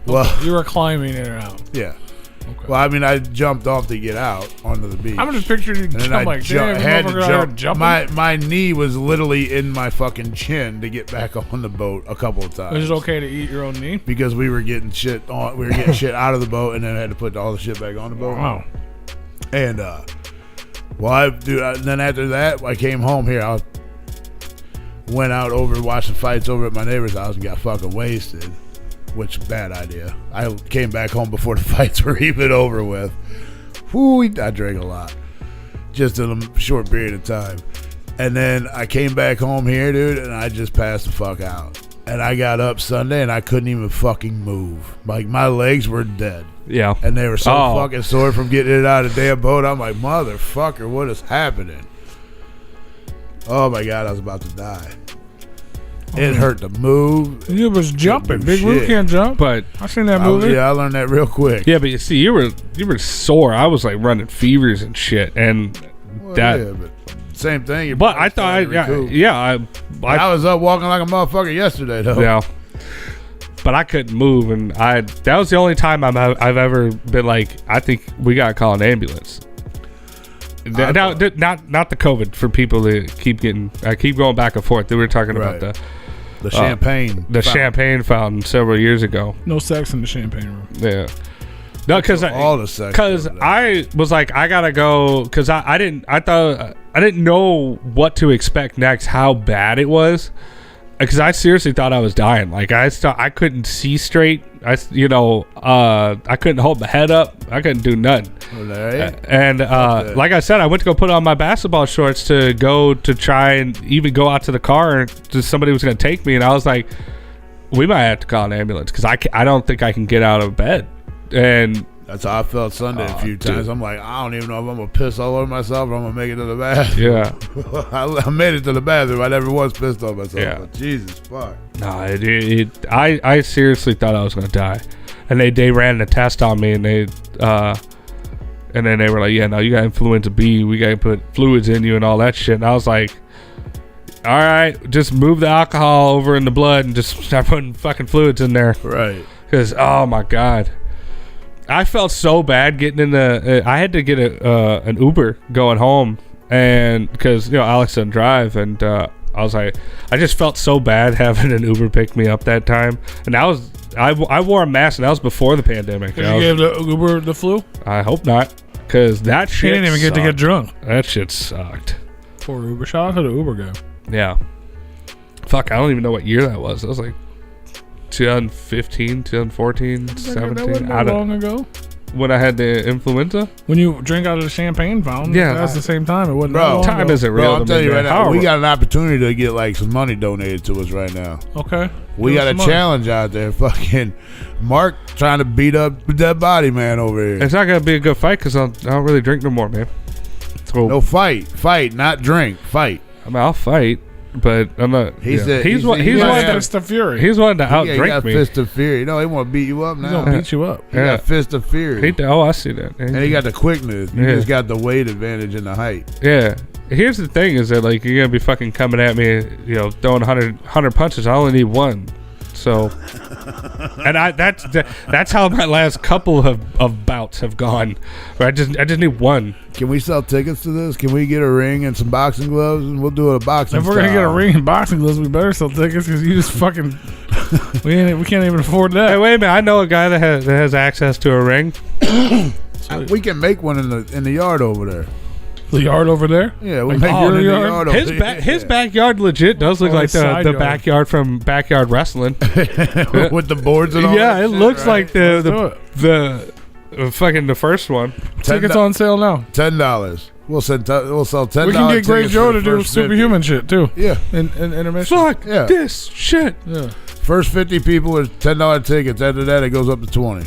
Well, You were climbing in and out. yeah. Okay. Well, I mean, I jumped off to get out onto the beach. I'm just picturing you. and then I'm I like, ju- damn, had to motherfucker out here jump. jumping. My knee was literally in my fucking chin to get back on the boat a couple of times. Was it okay to eat your own knee? Because we were getting shit on. We were getting shit out of the boat, and then I had to put all the shit back on the boat. Wow. And then after that, I came home here. I went out over watching fights over at my neighbor's house and got fucking wasted, which bad idea. I came back home before the fights were even over with. Whoo, I drank a lot, just in a short period of time. And then I came back home here, dude, and I just passed the fuck out. And I got up Sunday and I couldn't even fucking move. Like, my legs were dead. yeah. And they were so Oh. fucking sore from getting it out of the damn boat. I'm like, motherfucker, what is happening? Oh my God, I was about to die. It hurt to move. You was jumping. do Big Blue shit. can't jump. But I seen that movie. I learned that real quick. yeah, but you see, you were sore. I was like running fevers and shit, and Well, that. yeah, but same thing. Your But I body's trying thought, to recoup. I I was up walking like a motherfucker yesterday, though. yeah. But I couldn't move, and that was the only time I've ever been like, I think we gotta call an ambulance. Now, not the COVID for people that keep going back and forth. They were talking Right. about The champagne. the fountain. champagne fountain several years ago. No sex in the champagne room. Yeah. No, because All the sex. I was like, I gotta go because I didn't know what to expect next, how bad it was, because I seriously thought I was dying. Like I couldn't see straight. I couldn't hold my head up. I couldn't do nothing. And like I said, I went to go put on my basketball shorts to go to try and even go out to the car. Just somebody was gonna take me, and I was like, we might have to call an ambulance because I don't think I can get out of bed. And That's how I felt Sunday a few times. I'm like, I don't even know if I'm gonna piss all over myself or I'm gonna make it to the bathroom. yeah, I made it to the bathroom. I never once pissed on myself. Yeah. But Jesus fuck. no, I seriously thought I was gonna die. And they ran the test on me, and then they were like, yeah, no, you got influenza B. We gotta put fluids in you and all that shit. And I was like, all right, just move the alcohol over in the blood and just start putting fucking fluids in there. Right. Because, oh my God. I felt so bad getting in I had to get an Uber going home, and because Alex doesn't drive, and I was like, I just felt so bad having an Uber pick me up that time, and that was I wore a mask, and that was before the pandemic. Did you give the Uber the flu? I hope not, because that He shit didn't even get to get drunk. That shit sucked. Poor Uber. Shout out to the Uber guy. Yeah. Fuck, I don't even know what year that was. That was like 2015, 2014, That 17. wasn't that long ago. When I had the influenza. When you drink out of the champagne fountain, Yeah. that's the same time. It wasn't that Bro, long Time ago. isn't real. Bro, I'm to telling me, you right man. now, How we are got an opportunity to get like some money donated to us right now. Okay. We Give us got a some money. challenge out there. Fucking Mark trying to beat up that body man over here. It's not gonna be a good fight because I don't really drink no more, man. So No, fight, not drink, fight. I mean, I'll fight, but I'm not. He's yeah. the- he's he's one. the- He's yeah, one. yeah. To, Fist of Fury. he's one to Yeah, he outdrink got me. fist of fury. You know, he want to beat you up He's now. gonna beat you up. He Yeah. got fist of fury. I see that. And he got the quickness. You Yeah. just got the weight advantage and the height. Yeah. Here's the thing: is that like you're gonna be fucking coming at me, throwing 100 punches. I only need one. So, and that's how my last couple of bouts have gone. Where I just need one. Can we sell tickets to this? Can we get a ring and some boxing gloves and we'll do a boxing If we're gonna get a style? ring and boxing gloves, we better sell tickets because you just fucking we can't even afford Hey, that. wait a minute! I know a guy that has access to a ring. We can make one in the yard over there. The yard over there? Yeah, we Like, make oh, one in the the yard? yard over His there. his backyard legit does look Oh, like the side the yard. backyard from Backyard Wrestling. With the boards and all Yeah, that it shit, looks right? like Let's do the fucking the first one. Tickets on sale now. $10. We'll sell $10. We can get Great tickets Joe for to the do first 50. superhuman shit too. Yeah. In intermission. Fuck Yeah. this shit. Yeah. First 50 people is $10 tickets. After that, it goes up to 20.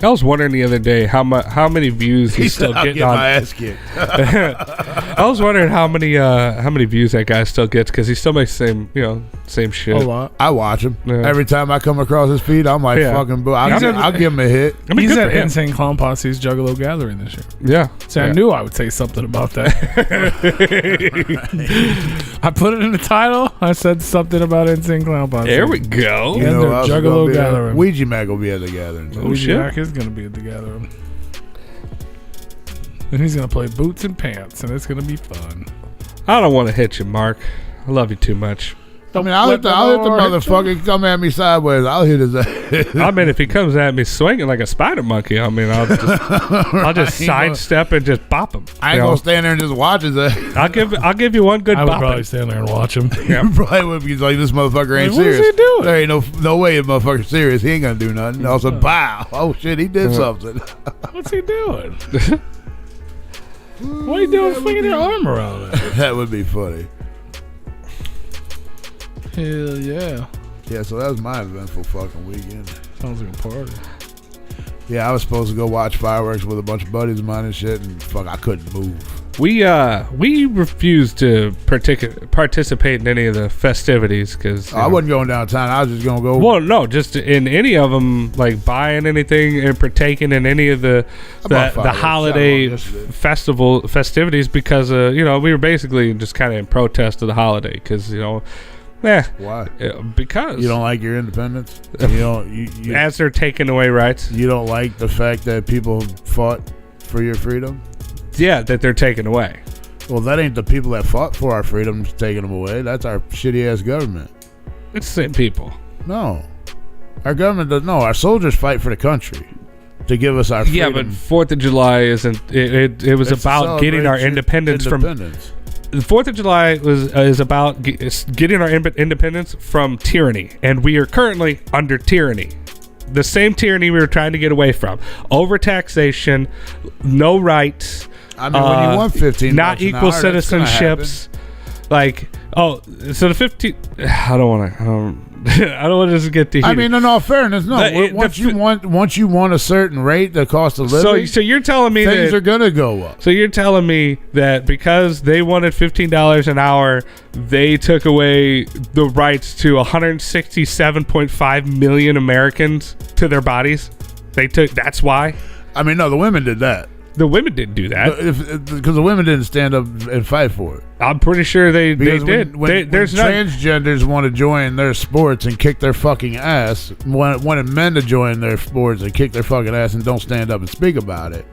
I was wondering the other day how many views he's still I'll getting get on. my ass kicked. I was wondering how many views that guy still gets because he still makes same shit. A lot. I watch him. Yeah. Every time I come across his feed, I'm like, Yeah. fucking boo. He's I'll give him a hit. I mean, He's good at for him. Insane Clown Posse's Juggalo Gathering this year. Yeah. See, I knew I would say something about that. I put it in the title. I said something about Insane Clown Posse. There we go. Yeah. who their else is Juggalo gonna be there? gathering. Ouija Mag will be at the gathering. too. Oh, shit. Jack is going to be at the gathering. And he's going to play Boots and Pants, and it's going to be fun. I don't want to hit you, Mark. I love you too much. I mean, I'll hit the motherfucker come at me sideways. I'll hit his ass. I mean, if he comes at me swinging like a spider monkey, I mean, I'll just sidestep and just bop him. I ain't gonna stand there and just watch his ass. I'll give you one good I would bop. probably stand there and watch him. You probably would be like, this motherfucker ain't What is serious. he doing? There ain't no way the motherfucker's serious. He ain't gonna do nothing. Also, pow. Oh, shit, he did something. What's he doing? What are you doing flinging your arm around it? That would be funny. Hell yeah. Yeah, so that was my eventful fucking weekend. Sounds like a party. Yeah, I was supposed to go watch fireworks with a bunch of buddies of mine and shit, and fuck, I couldn't move. We refused to participate in any of the festivities because I wasn't going downtown. I was just gonna go. Well, no, just in any of them, like buying anything and partaking in any of the bought fireworks. holiday Shot 'em yesterday. festivities because we were basically just kind of in protest of the holiday because Why? because You don't like your independence? You don't. You as they're taking away rights, you don't like the fact that people fought for your freedom? yeah, that they're taking away. Well, that ain't the people that fought for our freedoms taking them away. That's our shitty ass government. It's the same people. No, our government does. No, our soldiers fight for the country to give us our freedom. Yeah, but 4th of July isn't. It was It's to about getting our celebrate independence from. independence. The 4th of July is about getting our independence from tyranny, and we are currently under tyranny. The same tyranny we were trying to get away from: overtaxation, no rights. I mean, when you want 15, not bucks an equal hour, that's gonna citizenships. Like, so the 15. I don't want to. I don't want to just get to. I mean, in all fairness, no. Once you want a certain rate, the cost of living, So you're telling me things that are gonna go up. So you're telling me that because they wanted $15 an hour, they took away the rights to 167.5 million Americans to their bodies? That's why? I mean, no, the women did that. The women didn't do that. Because the women didn't stand up and fight for it. I'm pretty sure they Because did. when There's not. transgenders want to join their sports and kick their fucking ass, wanted men to join their sports and kick their fucking ass and don't stand up and speak about it,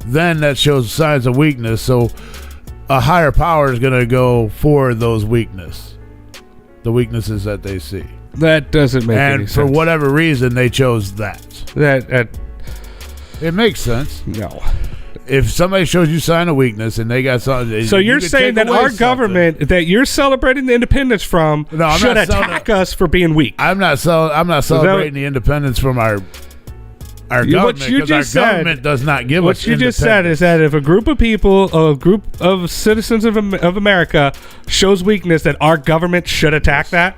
then that shows signs of weakness. So a higher power is going to go for those weaknesses that they see. That doesn't make any And sense. for whatever reason, they chose that. That It makes sense. no. If somebody shows you sign of weakness and they got something, So you you're could saying take that away our something. government that you're celebrating the independence from No, I'm should not attack us for being weak? I'm not celebrating the independence from our government you because our just said- government does not give us What you just said is that if a group of people, a group of citizens of America shows weakness, that our government should attack that?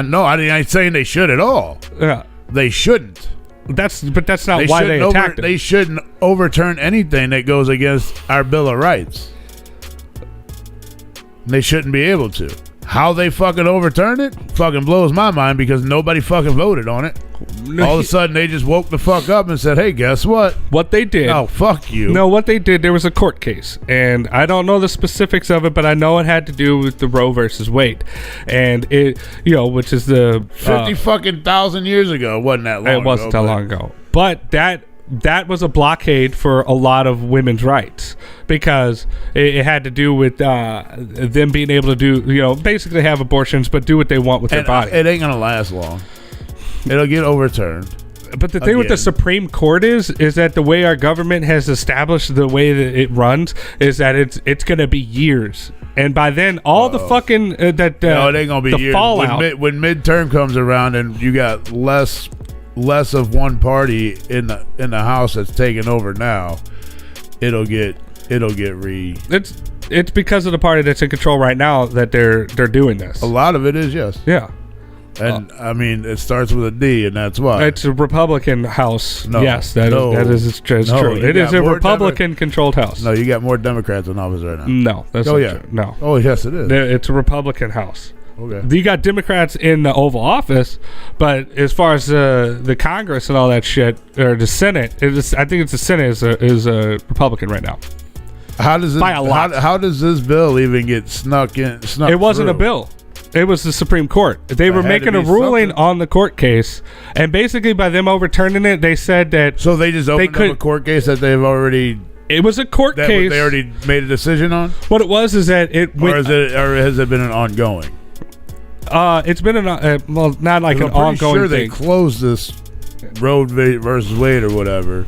No, I ain't saying they should at all. Yeah. They shouldn't. That's not why they shouldn't attacked it. They shouldn't overturn anything that goes against our Bill of Rights. They shouldn't be able to. How they fucking overturn it fucking blows my mind because nobody fucking voted on it. All of a sudden, they just woke the fuck up and said, hey, guess what? What they did. Oh, fuck you. No, what they did, there was a court case, and I don't know the specifics of it, but I know it had to do with the Roe versus Wade, and it, which is the 50 fucking thousand years ago. It wasn't that long ago. It wasn't that long ago, but that was a blockade for a lot of women's rights because it had to do with them being able to do, basically have abortions, but do what they want with their body. It ain't gonna last long. It'll get overturned. But the thing with the Again. Supreme Court is that the way our government has established the way that it runs is that it's going to be years, and by then all the fucking No, it ain't gonna be the years. fallout. When midterm comes around and you got less of one party in the house that's taking over now, it'll get It's because of the party that's in control right now that they're doing this. A lot of it is, yes. Yeah. And I mean, it starts with a D, and that's why. It's a Republican house. No, Yes, no, that is true. no, you It is got a more Republican-controlled house. No, you got more Democrats in office right now. No, that's Oh not yeah. true. No. Oh yes, it is. It's a Republican house. Okay. You got Democrats in the Oval Office, but as far as the Congress and all that shit, or the Senate, I think it's the Senate is a Republican right now. How does it? By a lot. How does this bill even get snuck in? It wasn't a bill. It was the Supreme Court. They were had making to a be ruling something. on the court case, and basically by them overturning it, they said that So they just opened up a court case that they've already it was a court that case. they already made a decision on, What it was is that it or went. has it been an ongoing? It's been well, not like 'Cause an I'm pretty ongoing sure they thing. closed this versus Wade or whatever.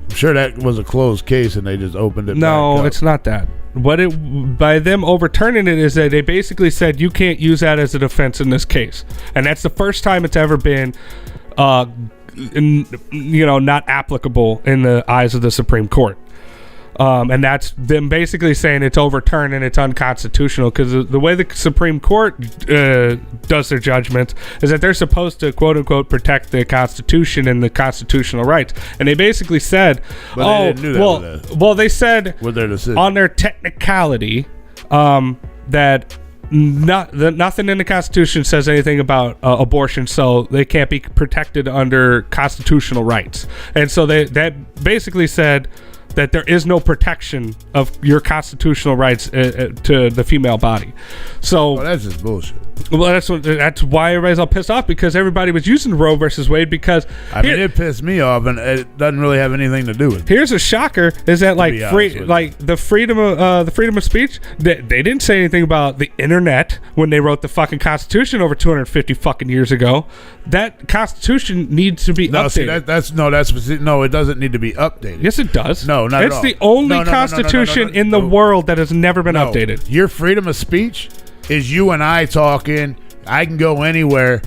I'm sure that was a closed case and they just opened it. No, back up. it's not that. By them overturning it is that they basically said you can't use that as a defense in this case, and that's the first time it's ever been, not applicable in the eyes of the Supreme Court. And that's them basically saying it's overturned and it's unconstitutional because the way the Supreme Court does their judgments is that they're supposed to quote unquote protect the Constitution and the constitutional rights. And they basically said, But they didn't do that with they said with their decision. on their technicality that nothing in the Constitution says anything about abortion, so they can't be protected under constitutional rights. And so that basically said that there is no protection of your constitutional rights to the female body. So Well, that's just bullshit. well, that's why everybody's all pissed off, because everybody was using Roe versus Wade because I mean, it pissed me off, and it doesn't really have anything to do with it. here's a shocker: is that be honest with the freedom of speech? They didn't say anything about the internet when they wrote the fucking Constitution over 250 fucking years ago. That Constitution needs to be No, updated. see, no, it doesn't need to be updated. Yes, it does. No, not at It's all. the only No, no, no, no, no, Constitution no, no, in the no. world that has never been No, updated. your freedom of speech is you and I talking. I can go anywhere.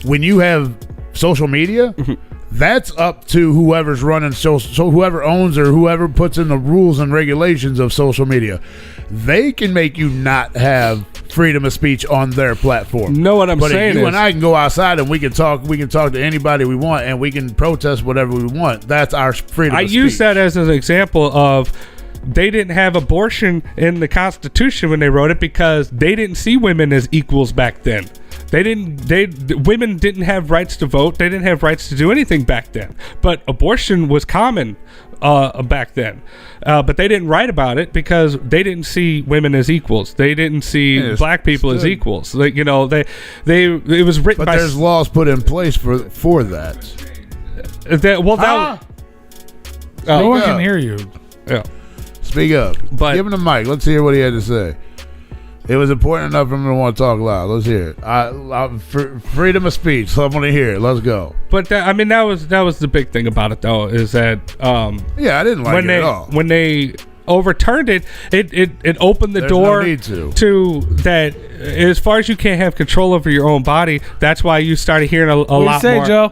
When you have social media, that's up to whoever's running so whoever owns or whoever puts in the rules and regulations of social media. They can make you not have freedom of speech on their platform. Know what I'm but saying if you is- and I can go outside and we can talk to anybody we want, and we can protest whatever we want. That's our freedom I of use speech. that as an example of they didn't have abortion in the Constitution when they wrote it because they didn't see women as equals back then. Women didn't have rights to vote. They didn't have rights to do anything back then. But abortion was common back then. But they didn't write about it because they didn't see women as equals. They didn't see Yeah, black people as stood. equals. Like, it was written But by there's laws put in place for that. No one up. can hear you. Yeah. Speak up. But- Give him the mic. Let's hear what he had to say. It was important enough for him to want to talk loud. Let's hear it. Freedom of speech. So I want to hear it. Let's go. But that was the big thing about it, though, is that Yeah, I didn't like it at all. when they overturned it opened the There's door no need to. that as far as you can't have control over your own body. That's why you started hearing a What do you lot say, more. Joe?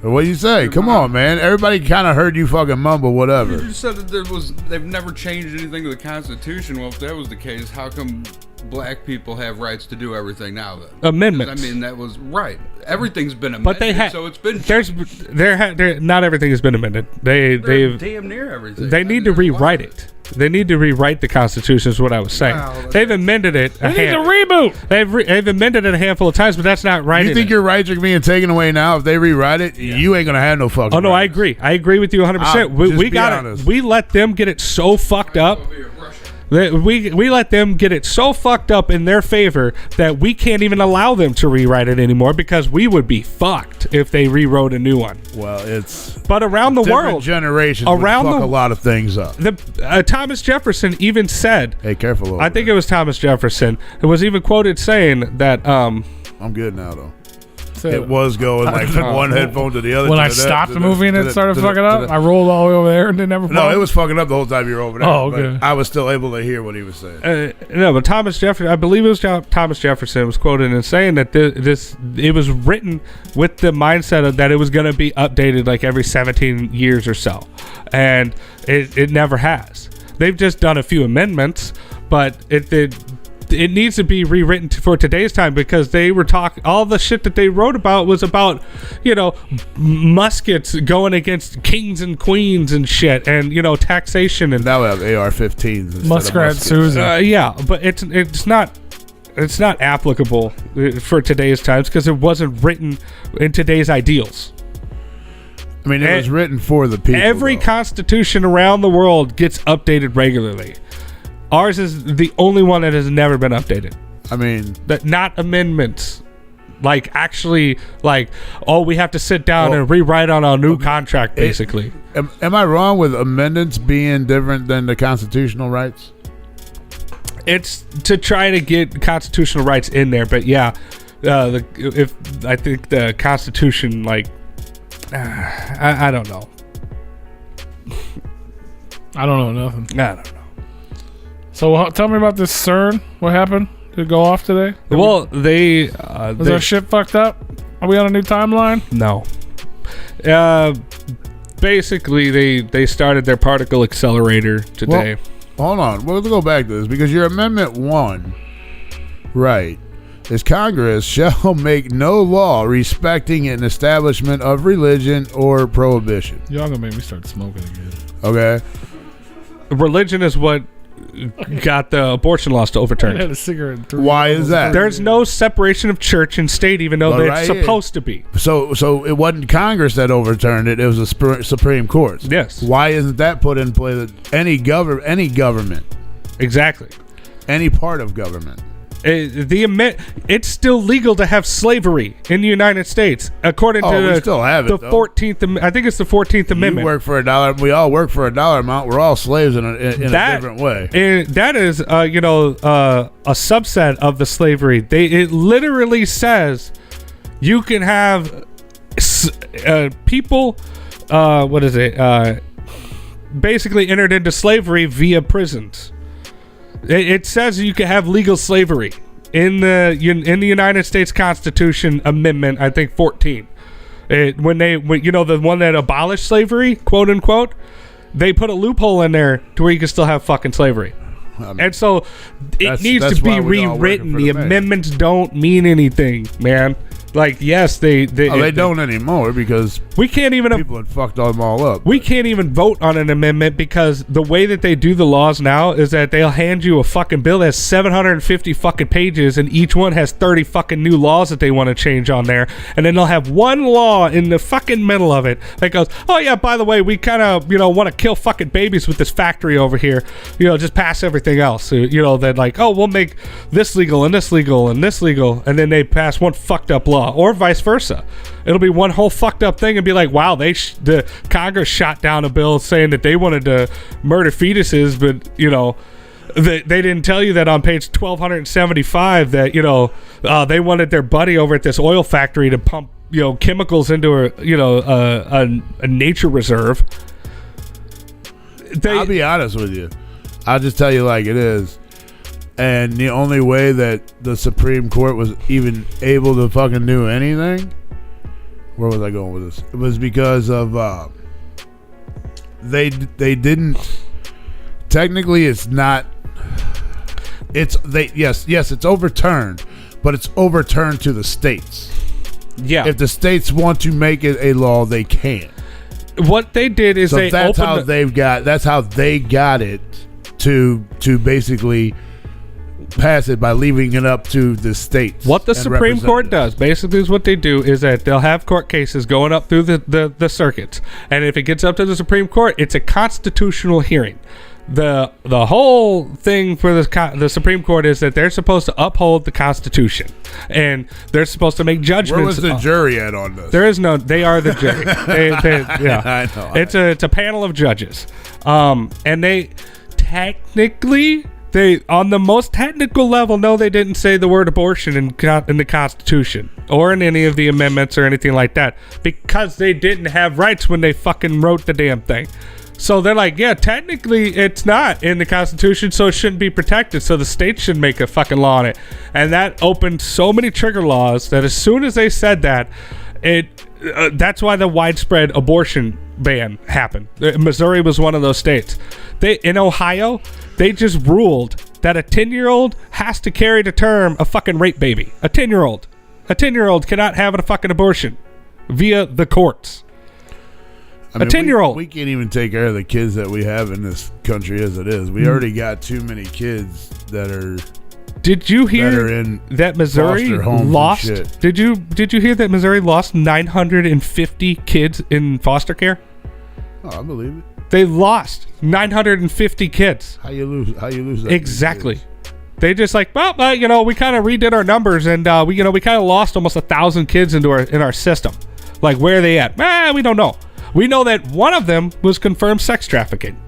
What do you say? Come on, man. Everybody kind of heard you fucking mumble whatever. You just said that they've never changed anything to the Constitution. Well, if that was the case, how come black people have rights to do everything now then? Amendments. I mean, that was right. Everything's been amended, But they had so it's been not everything has been amended. They've damn near everything. they need to rewrite it. They need to rewrite the Constitution, is what I was saying. Wow, They've amended it. They need to reboot. They've amended it a handful of times, but that's not right. You think your rights are being taken away now? If they rewrite it, you ain't gonna have no fucking. Oh no, I rights. agree. I agree with you 100%. Just We be got honest. it. We let them get it so fucked up. We let them get it so fucked up in their favor that we can't even allow them to rewrite it anymore because we would be fucked if they rewrote a new one. Well, it's But around the different world, generations around would fuck the- a lot of things up. Thomas Jefferson even said, Hey, careful. Over I think there. it was Thomas Jefferson, it was even quoted saying that I'm good now though. too. It was going like from one headphone to the other. When to I the stopped to the movie and it started to fucking to up, I rolled all the way over there and it never. No, it was fucking up the whole time you were over there. Oh, okay. But I was still able to hear what he was saying. No, but Thomas Jefferson, I believe it was Thomas Jefferson, was quoted in saying that it was written with the mindset of that it was going to be updated like every 17 years or so, and it never has. They've just done a few amendments, but it needs to be rewritten for today's time, because they were talking, all the shit that they wrote about was about, muskets going against kings and queens and shit, and taxation, and Now we have AR-15s. Muskrat Susan. yeah, but it's not applicable for today's times because it wasn't written in today's ideals. I mean, it was written for the people. Every though. constitution around the world gets updated regularly. Ours is the only one that has never been updated. I mean, That not amendments, like actually, like, oh, we have to sit down Well, and rewrite on our new contract, basically. am I wrong with amendments being different than the constitutional rights? It's to try to get constitutional rights in there, but yeah, if I think the Constitution, like, I don't know. I don't know nothing. I don't know. So tell me about this CERN. What happened? Did it go off today? Well, they Was our shit fucked up? Are we on a new timeline? no. Basically, they started their particle accelerator today. Well, hold on. Well, let's go back to this because your Amendment 1, right, is Congress shall make no law respecting an establishment of religion or prohibition. Y'all gonna make me start smoking again. Okay? Religion is what got the abortion laws to I overturn. had a cigarette. And 3 Why is that? There's no separation of church and state, even though Well, they're right supposed to be. So it wasn't Congress that overturned it. It was the Supreme Court. Yes. Why isn't that put in play that any government, Exactly. any part of government? It's still legal to have slavery in the United States, according Oh, to we still have it, the though. 14th. I think it's the 14th Amendment. You work for $1. We all work for $1 amount. We're all slaves in a different way. And that is, a subset of the slavery. It literally says you can have people. What is it? Basically entered into slavery via prisons. It says you can have legal slavery in the United States Constitution Amendment, I think 14. The one that abolished slavery, quote unquote, they put a loophole in there to where you can still have fucking slavery. And so it needs to be rewritten. The amendments don't mean anything, man. Like, yes, they don't anymore because we can't even people had fucked them all up. we can't even vote on an amendment because the way that they do the laws now is that they'll hand you a fucking bill that has 750 fucking pages and each one has 30 fucking new laws that they want to change on there, and then they'll have one law in the fucking middle of it that goes, oh yeah, by the way, we kind of want to kill fucking babies with this factory over here, just pass everything else. That like, oh, we'll make this legal and this legal and this legal, and then they pass one fucked up law, or vice versa. It'll be one whole fucked up thing and be like, wow, the Congress shot down a bill saying that they wanted to murder fetuses, but they didn't tell you that on page 1275 that they wanted their buddy over at this oil factory to pump chemicals into a nature reserve. I'll be honest with you. I'll just tell you like it is. And the only way that the Supreme Court was even able to fucking do anything, where was I going with this? It was because of they didn't. Technically, it's not. Yes, it's overturned, but it's overturned to the states. Yeah. If the states want to make it a law, they can. What they did is That's how they got it to basically pass it by leaving it up to the states. What the Supreme Court does basically is what they do is that they'll have court cases going up through the circuits, and if it gets up to the Supreme Court, it's a constitutional hearing. The whole thing for the Supreme Court is that they're supposed to uphold the Constitution, and they're supposed to make judgments. Where was the jury at on this? There is no. They are the jury. Yeah, I know. It's a panel of judges, and they technically They, on the most technical level, no, they didn't say the word abortion in the Constitution or in any of the amendments or anything like that, because they didn't have rights when they fucking wrote the damn thing. So they're like, yeah, technically it's not in the Constitution, so it shouldn't be protected. So the state should make a fucking law on it. And that opened so many trigger laws that as soon as they said that, that's why the widespread abortion ban happened. Missouri was one of those states. In Ohio, they just ruled that a 10-year-old has to carry to term a fucking rape baby. A 10-year-old. A 10-year-old cannot have a fucking abortion via the courts. I mean, 10-year-old. We can't even take care of the kids that we have in this country as it is. We already got too many kids that are. Did you hear in that Missouri foster homes and lost? shit. Did you hear that Missouri lost 950 kids in foster care? Oh, I believe it. They lost 950 kids. How you lose that? Exactly. They just like, well, we kind of redid our numbers, and we kind of lost almost 1,000 kids in our system. Like, where are they at? We don't know. We know that one of them was confirmed sex trafficking.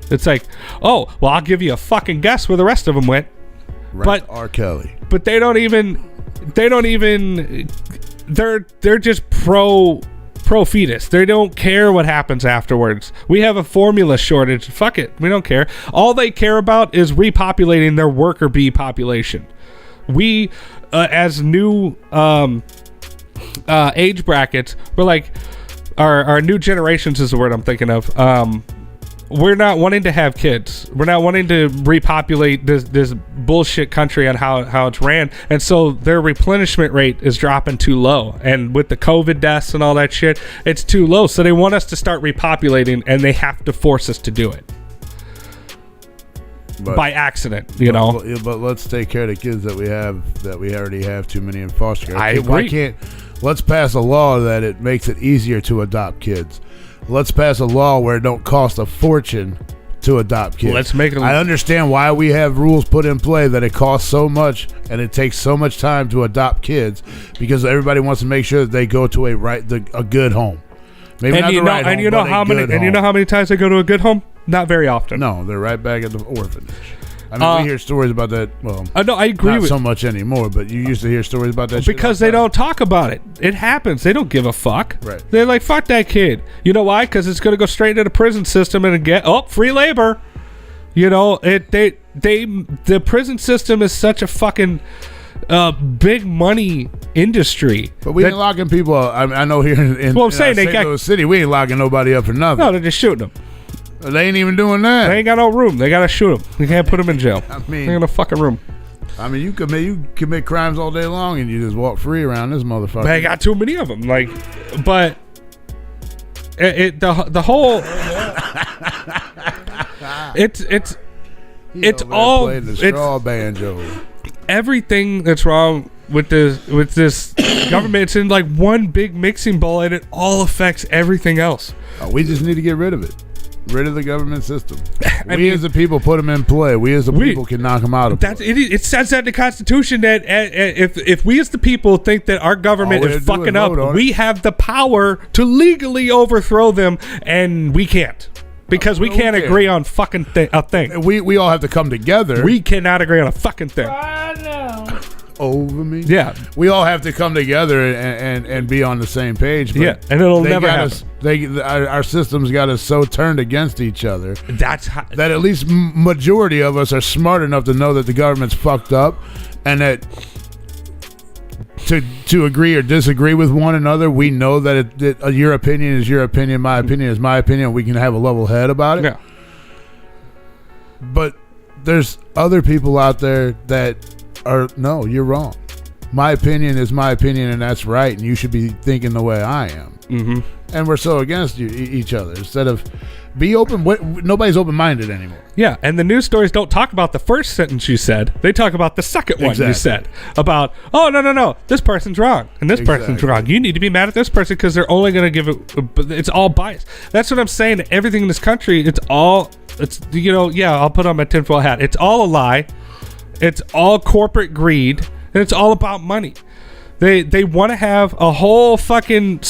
It's like, oh, well, I'll give you a fucking guess where the rest of them went. Right, R. Kelly. But they're just pro fetus. They don't care what happens afterwards. We have a formula shortage. Fuck it. We don't care. All they care about is repopulating their worker bee population. We, as new age brackets, we're like, our new generations is the word I'm thinking of. We're not wanting to have kids. We're not wanting to repopulate this bullshit country on how it's ran. And so their replenishment rate is dropping too low. And with the COVID deaths and all that shit, it's too low. So they want us to start repopulating, and they have to force us to do it. By accident, But let's take care of the kids that we already have too many in foster care. I agree. Let's pass a law that it makes it easier to adopt kids. Let's pass a law where it don't cost a fortune to adopt kids. Let's make it. I understand why we have rules put in play that it costs so much and it takes so much time to adopt kids, because everybody wants to make sure that they go to a good home. Maybe not the right home, and you know how many times they go to a good home? Not very often. No, they're right back at the orphanage. I mean, we hear stories about that. Well, no, I agree not with so much anymore, but you used to hear stories about that. Because they don't talk about it. It happens. They don't give a fuck. Right. They're like, fuck that kid. You know why? Because it's going to go straight into the prison system and get free labor. The prison system is such a fucking big money industry. But we ain't locking people up. I know here in St. Louis City, we ain't locking nobody up for nothing. No, they're just shooting them. They ain't even doing that. They ain't got no room. They gotta shoot them. You can't put them in jail. I mean, they're in a fucking room. I mean, you commit crimes all day long and you just walk free around this motherfucker. They got too many of them. Like, but the whole it's all playing the straw banjo. Everything that's wrong with this government, it's in like one big mixing bowl, and it all affects everything else. We just need to get rid of it. Rid of the government system. We as the people put them in play. We as the people can knock them out of play. It says that in the Constitution that if we as the people think that our government is fucking up, we have the power to legally overthrow them, and we can't. Because we can't agree on fucking a thing. We all have to come together. We cannot agree on a fucking thing. I know. Over me. Yeah. We all have to come together and be on the same page. But yeah, and it'll never happen. Our systems got us so turned against each other that at least majority of us are smart enough to know that the government's fucked up, and that to agree or disagree with one another, we know that your opinion is your opinion, my opinion is my opinion. We can have a level head about it. Yeah. But there's other people out there that are, no, you're wrong. My opinion is my opinion, and that's right, and you should be thinking the way I am. Mm-hmm. And we're so against each other. Instead of be open, nobody's open-minded anymore. Yeah, and the news stories don't talk about the first sentence you said. They talk about the second one you said. About, oh, no, this person's wrong, and this person's wrong. You need to be mad at this person because they're only going to give it, it's all biased. That's what I'm saying. Everything in this country, I'll put on my tinfoil hat. It's all a lie. It's all corporate greed, and it's all about money. They want to have a whole fucking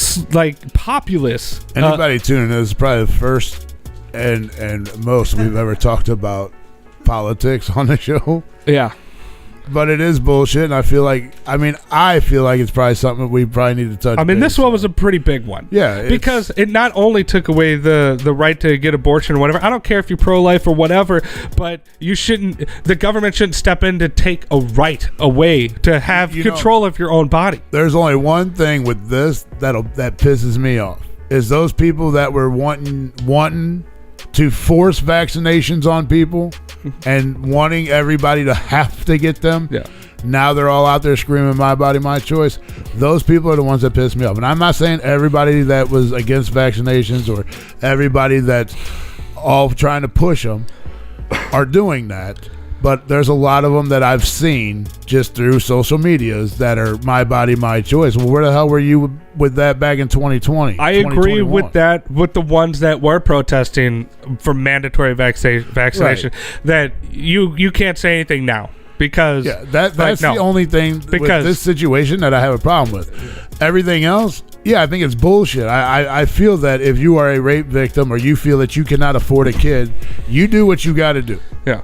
populace. Anybody tuning in, this is probably the first and most we've ever talked about politics on the show. Yeah. But it is bullshit, and I feel like it's probably something that we probably need to touch. I mean, this base one on. was a pretty big one. Yeah, because it not only took away the right to get abortion or whatever. I don't care if you're pro-life or whatever, but the government shouldn't step in to take a right away to have control of your own body. There's only one thing with this that pisses me off, is those people that were wanting to force vaccinations on people and wanting everybody to have to get them. Yeah. Now they're all out there screaming, my body, my choice. Those people are the ones that piss me off. And I'm not saying everybody that was against vaccinations or everybody that's all trying to push them are doing that. But there's a lot of them that I've seen just through social medias that are my body, my choice. Well, where the hell were you with that back in 2020? I agree with that, with the ones that were protesting for mandatory vaccination, that you can't say anything now. Because that's the only thing with this situation that I have a problem with. Everything else, I think it's bullshit. I feel that if you are a rape victim or you feel that you cannot afford a kid, you do what you got to do. Yeah.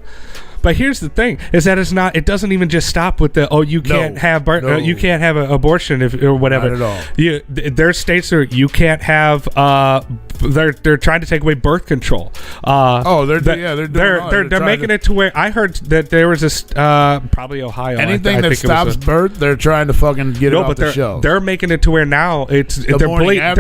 But here's the thing: is that it doesn't even just stop with the you can't have you can't have an abortion or whatever. Not at all. There's states where you can't have. They're trying to take away birth control. They're making it to where I heard that there was this probably Ohio. Anything that stops birth, they're trying to fucking get it off the shelf. They're making it to where now they're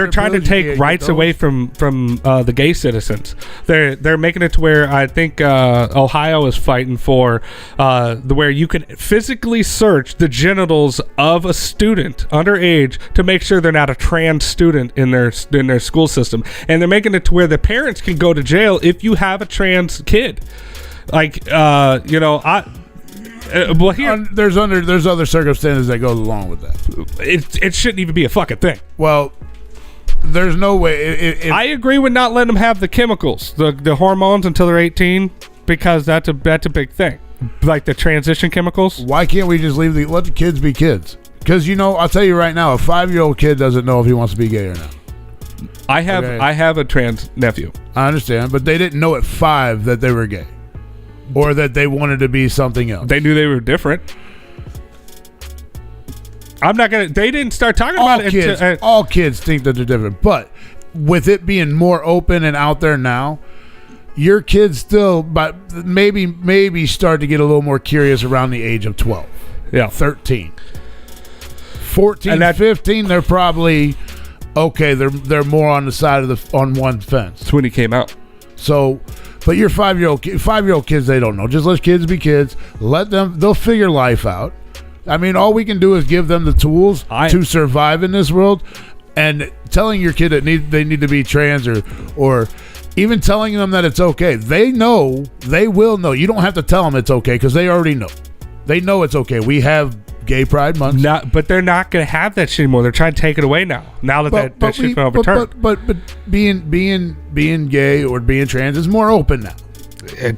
trying to take rights away from the gay citizens. They're making it to where I think Ohio is fighting for where you can physically search the genitals of a student underage to make sure they're not a trans student in their school system, and they're making it to where the parents can go to jail if you have a trans kid. Like well, here there's other circumstances that goes along with that. It shouldn't even be a fucking thing. Well, there's no way. I agree with not letting them have the chemicals, the hormones until they're 18. Because that's a big thing, like the transition chemicals. Why can't we just let the kids be kids? Because I'll tell you right now, a 5-year-old kid doesn't know if he wants to be gay or not. I have a trans nephew. I understand, but they didn't know at 5 that they were gay, or that they wanted to be something else. They knew they were different. They didn't start talking about it. All kids think that they're different, but with it being more open and out there now. Your kids still, but maybe start to get a little more curious around the age of 12. Yeah. 13. 14, and 15, they're probably, okay, they're more on the side of on one fence. That's when he came out. So, but your 5-year-old kids, they don't know. Just let kids be kids. Let them, they'll figure life out. I mean, all we can do is give them the tools to survive in this world. And telling your kid that they need to be trans or even telling them that it's okay. They will know. You don't have to tell them it's okay because they already know. They know it's okay. We have Gay Pride Month. But they're not going to have that shit anymore. They're trying to take it away now. Now that shit's been overturned. But being gay or being trans is more open now.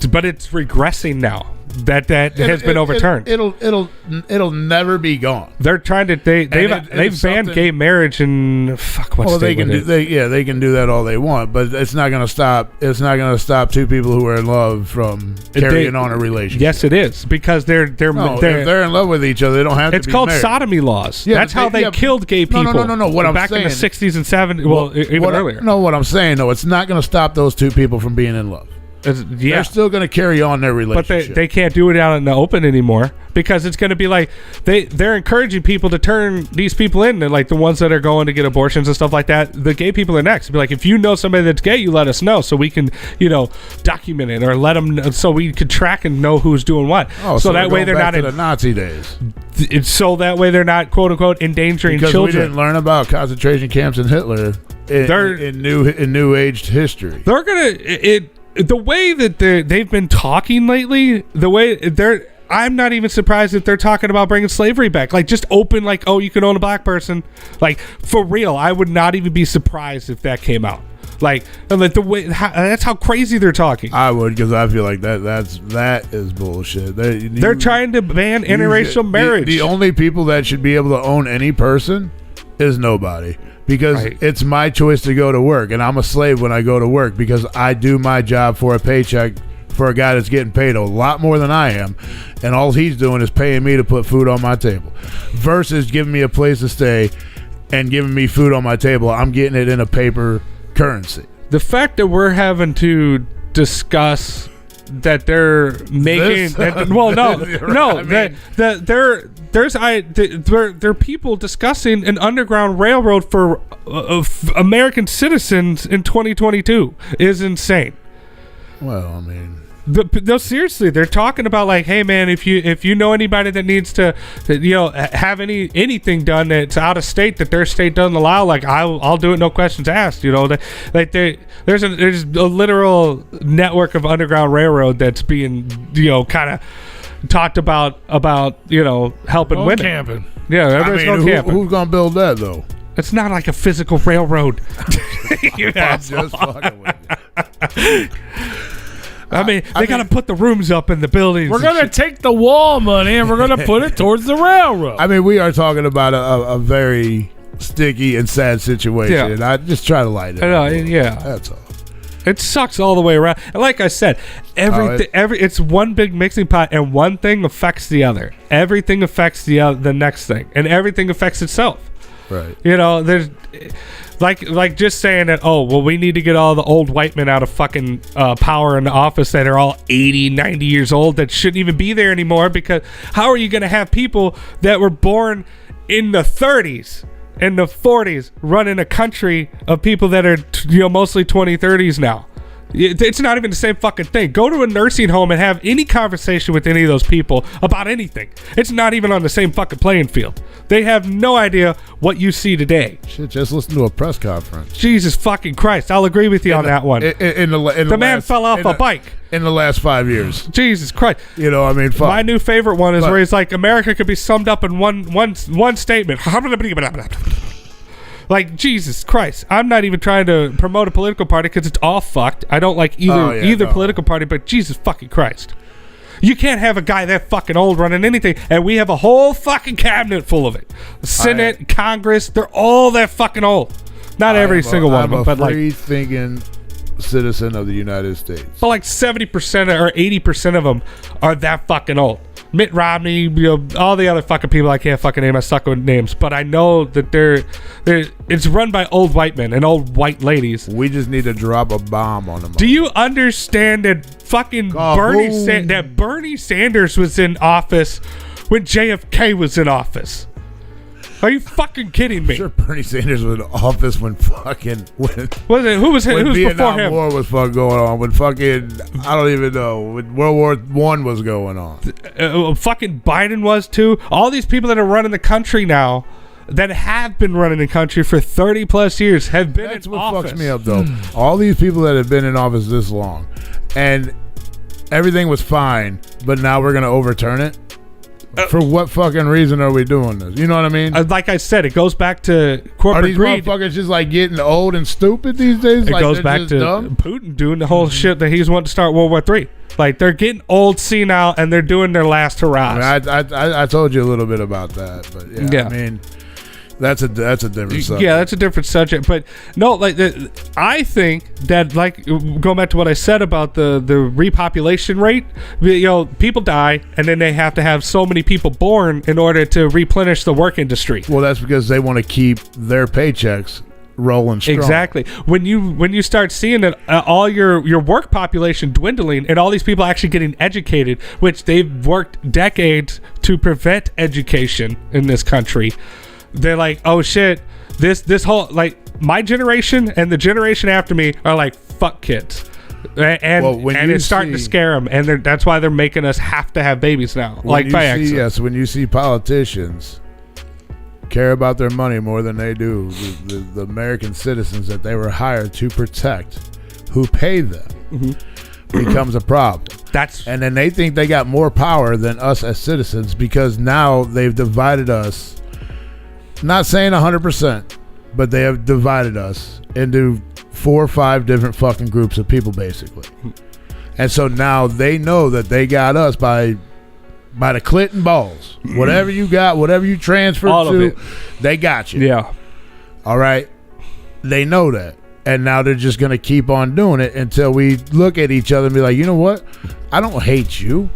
But it's regressing now. That has been overturned. It'll never be gone. They're trying to they've banned gay marriage and they can do that all they want, but it's not going to stop. It's not going to stop two people who are in love from carrying on a relationship. Yes, it is because if they're in love with each other, they don't have to. It's called sodomy laws. Yeah, that's how they killed gay people. No. What I'm back saying, in the 60s and 70s. Well, even earlier. No, what I'm saying though, it's not going to stop those two people from being in love. They're still going to carry on their relationship. But they can't do it out in the open anymore because it's going to be like they're encouraging people to turn these people in, like the ones that are going to get abortions and stuff like that. The gay people are next. Be like, if you know somebody that's gay, you let us know so we can, document it or let them know, so we can track and know who's doing what. Oh, so that way they're not in the Nazi days. So that way they're not quote unquote endangering children. Because we didn't learn about concentration camps and Hitler in new aged history. They're gonna the way that they've been talking lately, I'm not even surprised that they're talking about bringing slavery back. Like, just open, like, oh, you can own a black person. Like, for real, I would not even be surprised if that came out. Like the way that's how crazy they're talking. I would, because I feel like that is bullshit. They're trying to ban interracial marriage. The only people that should be able to own any person is nobody. Because it's my choice to go to work, and I'm a slave when I go to work because I do my job for a paycheck for a guy that's getting paid a lot more than I am, and all he's doing is paying me to put food on my table, versus giving me a place to stay and giving me food on my table. I'm getting it in a paper currency. The fact that we're having to discuss that they're making there are people discussing an underground railroad for American citizens in 2022 is insane. Well, I mean, No, seriously, they're talking about like, hey man, if you know anybody that needs to have anything done that's out of state that their state doesn't allow, like I'll do it, no questions asked. There's a literal network of underground railroad that's being kind of talked about helping women camping. Yeah, everybody's going camping. Who's gonna build that though? It's not like a physical railroad. You I'm just fucking with you. I mean, they got to put the rooms up in the buildings. We're going to take the wall money and we're going to put it towards the railroad. I mean, we are talking about a very sticky and sad situation. Yeah. I just try to lighten it up. Yeah. That's all. It sucks all the way around. And like I said, it's one big mixing pot, and one thing affects the other. Everything affects the next thing, and everything affects itself. Right. There's like just saying that, oh, well, we need to get all the old white men out of fucking power in the office that are all 80, 90 years old that shouldn't even be there anymore, because how are you going to have people that were born in the 30s and the 40s running a country of people that are mostly 20, 30s now? It's not even the same fucking thing. Go to a nursing home and have any conversation with any of those people about anything. It's not even on the same fucking playing field. They have no idea what you see today. Shit, just listen to a press conference. Jesus fucking Christ. I'll agree with you on that one. The man fell off a bike. In the last 5 years. Jesus Christ. I mean, fuck. My new favorite one is where he's like, America could be summed up in one statement. Like, Jesus Christ. I'm not even trying to promote a political party because it's all fucked. I don't like either political party, but Jesus fucking Christ. You can't have a guy that fucking old running anything, and we have a whole fucking cabinet full of it. Senate, Congress, they're all that fucking old. Not every single one of them, but like... free-thinking citizen of the United States. But like 70% or 80% of them are that fucking old. Mitt Romney, all the other fucking people I can't fucking name. I suck with names, but I know that it's run by old white men and old white ladies. We just need to drop a bomb on them. Do you understand that fucking Bernie Sanders was in office when JFK was in office? Are you fucking kidding me? I'm sure Bernie Sanders was in office when Vietnam War was fucking going on. When fucking, I don't even know, when World War I was going on. Fucking Biden was too. All these people that are running the country now, that have been running the country for 30 plus years, have been in office. That's what fucks me up though. All these people that have been in office this long, and everything was fine, but now we're going to overturn it? For what fucking reason are we doing this? You know what I mean? Like I said, it goes back to corporate greed. Are these motherfuckers just like getting old and stupid these days? It goes back to Putin doing the whole shit that he's wanting to start World War III. Like, they're getting old, senile, and they're doing their last hurrahs. I told you a little bit about that, but yeah. I mean, that's a different subject. Yeah, that's a different subject. But no, like I think that, like, going back to what I said about the repopulation rate, people die, and then they have to have so many people born in order to replenish the work industry. Well, that's because they want to keep their paychecks rolling strong. Exactly. When you start seeing that all your work population dwindling and all these people actually getting educated, which they've worked decades to prevent education in this country, they're like, oh shit, this whole, like, my generation and the generation after me are like, fuck kids. And it's starting to scare them, and that's why they're making us have to have babies now, like by accident. Yes, when you see politicians care about their money more than they do the American citizens that they were hired to protect, who pay them, becomes a problem. And then they think they got more power than us as citizens, because now they've divided us. Not saying 100%, but they have divided us into 4 or 5 different fucking groups of people, basically. And so now they know that they got us by the clit and balls. Whatever you got, whatever you transferred to, they got you. Yeah. All right? They know that. And now they're just going to keep on doing it until we look at each other and be like, you know what? I don't hate you.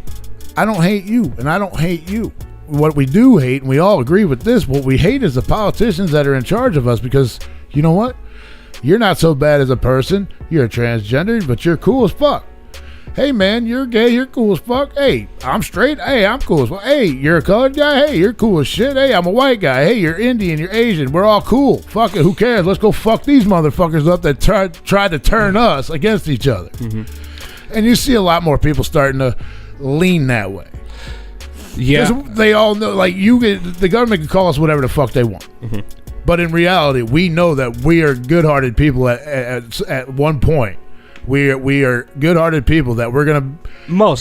I don't hate you. And I don't hate you. What we do hate, and we all agree with this, what we hate is the politicians that are in charge of us, because you know what? You're not so bad as a person. You're a transgender, but you're cool as fuck. Hey, man, you're gay. You're cool as fuck. Hey, I'm straight. Hey, I'm cool as fuck. Hey, you're a colored guy. Hey, you're cool as shit. Hey, I'm a white guy. Hey, you're Indian. You're Asian. We're all cool. Fuck it. Who cares? Let's go fuck these motherfuckers up that tried to turn us against each other. Mm-hmm. And you see a lot more people starting to lean that way. Yeah. Because they all know, like, the government can call us whatever the fuck they want. Mm-hmm. But in reality, we know that we are good-hearted people at one point. We are good-hearted people that we're gonna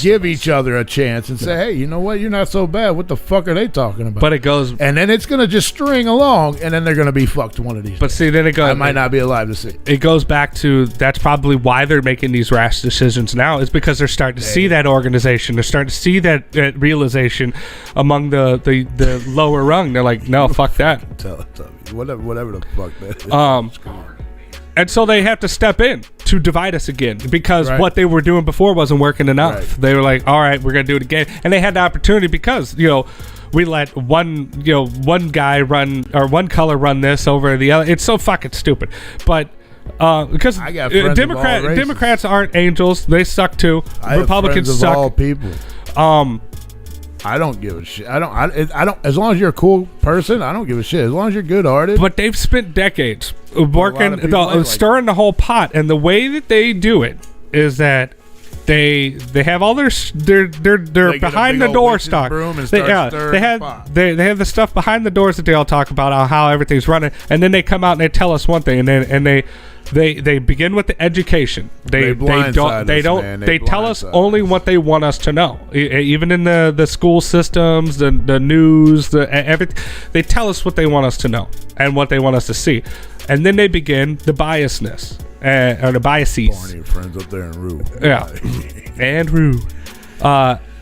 give each other a chance and say, hey, you know what? You're not so bad. What the fuck are they talking about? But it goes, and then it's gonna just string along, and then they're gonna be fucked one of these. But see, then it goes. I might not be alive to see. It goes back to that's probably why they're making these rash decisions now, is because they're starting to see that organization. They're starting to see that realization among the lower rung. They're like, no, fuck that. Tell me, whatever the fuck that is. And so they have to step in to divide us again, because what they were doing before wasn't working enough. Right. They were like, all right, we're going to do it again. And they had the opportunity because, we let one guy run, or one color run this over the other. It's so fucking stupid. But because Democrats aren't angels. They suck too. Republicans suck. All people. I don't give a shit. I don't. As long as you're a cool person, I don't give a shit. As long as you're good-hearted. But they've spent decades working, stirring the whole pot, and the way that they do it is that they have all their behind the door stuff. They have the stuff behind the doors that they all talk about how everything's running, and then they come out and they tell us one thing, and they begin with the education. They tell us only what they want us to know. Even in the school systems, the news, everything, they tell us what they want us to know and what they want us to see, and then they begin the biasness or the biases. Born your friends up there in Rue. Yeah, and Rue.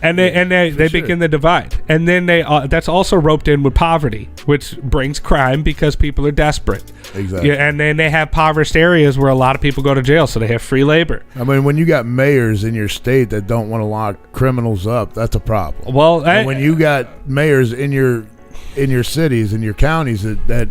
And they begin the divide, and then that's also roped in with poverty, which brings crime because people are desperate. Exactly. Yeah, and then they have impoverished areas where a lot of people go to jail, so they have free labor. I mean, when you got mayors in your state that don't want to lock criminals up, that's a problem. Well, when you got mayors in your cities and your counties that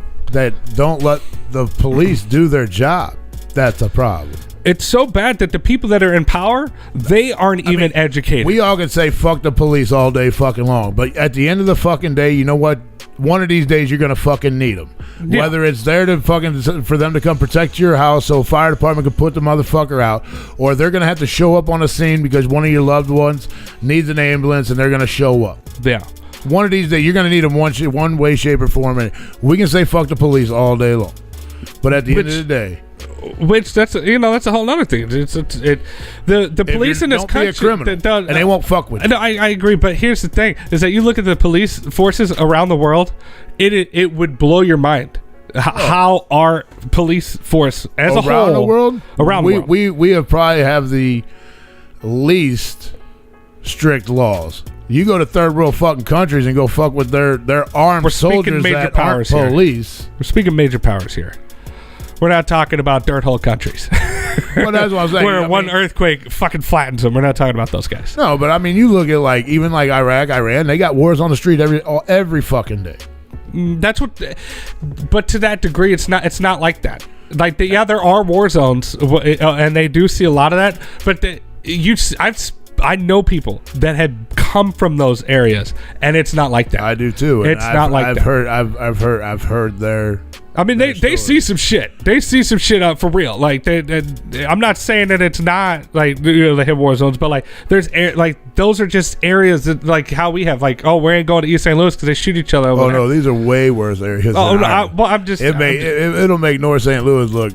don't let the police do their job, that's a problem. It's so bad that the people that are in power, they aren't even educated. We all can say fuck the police all day fucking long, but at the end of the fucking day, you know what? One of these days you're gonna fucking need them. Yeah. Whether it's there to for them to come protect your house so fire department can put the motherfucker out, or they're gonna have to show up on a scene because one of your loved ones needs an ambulance and they're gonna show up. Yeah. One of these days you're gonna need them one way, shape, or form. And we can say fuck the police all day long, but at the end of the day. Which that's a whole other thing. The police in this country, and they won't fuck with you. No, I agree, but here's the thing: is that you look at the police forces around the world, it would blow your mind how our police force as a whole around the world. We have probably have the least strict laws. You go to third world fucking countries and go fuck with their armed soldiers that aren't police. We're speaking major powers here. We're not talking about dirt hole countries. Well, that's what I'm saying. Where one earthquake fucking flattens them. We're not talking about those guys. No, but I mean, you look at even Iraq, Iran. They got wars on the street every fucking day. That's what. But to that degree, it's not like that. Like there are war zones, and they do see a lot of that. But I know people that had come from those areas, and it's not like that. I do too. It's not like that. I've heard their. I mean, they see some shit. They see some shit up for real. Like, I'm not saying that it's not like they have war zones, but like there's those are just areas that like how we have we ain't going to East St. Louis because they shoot each other. Over there. No, these are way worse areas. It'll make North St. Louis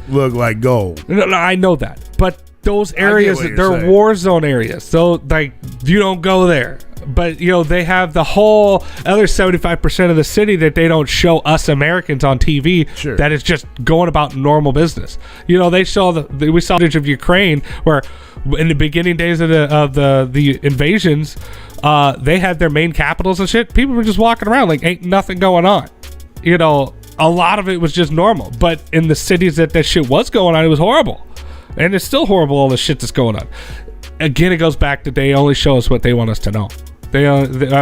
look like gold. No, I know that, but those areas they're war zone areas. So like you don't go there. But they have the whole other 75% of the city that they don't show us Americans on TV. Sure. That is just going about normal business. They show we saw footage of Ukraine where in the beginning days of the invasions, they had their main capitals and shit. People were just walking around like ain't nothing going on. a lot of it was just normal. But in the cities that shit was going on, it was horrible. And it's still horrible, all the shit that's going on. Again, it goes back to they only show us what they want us to know.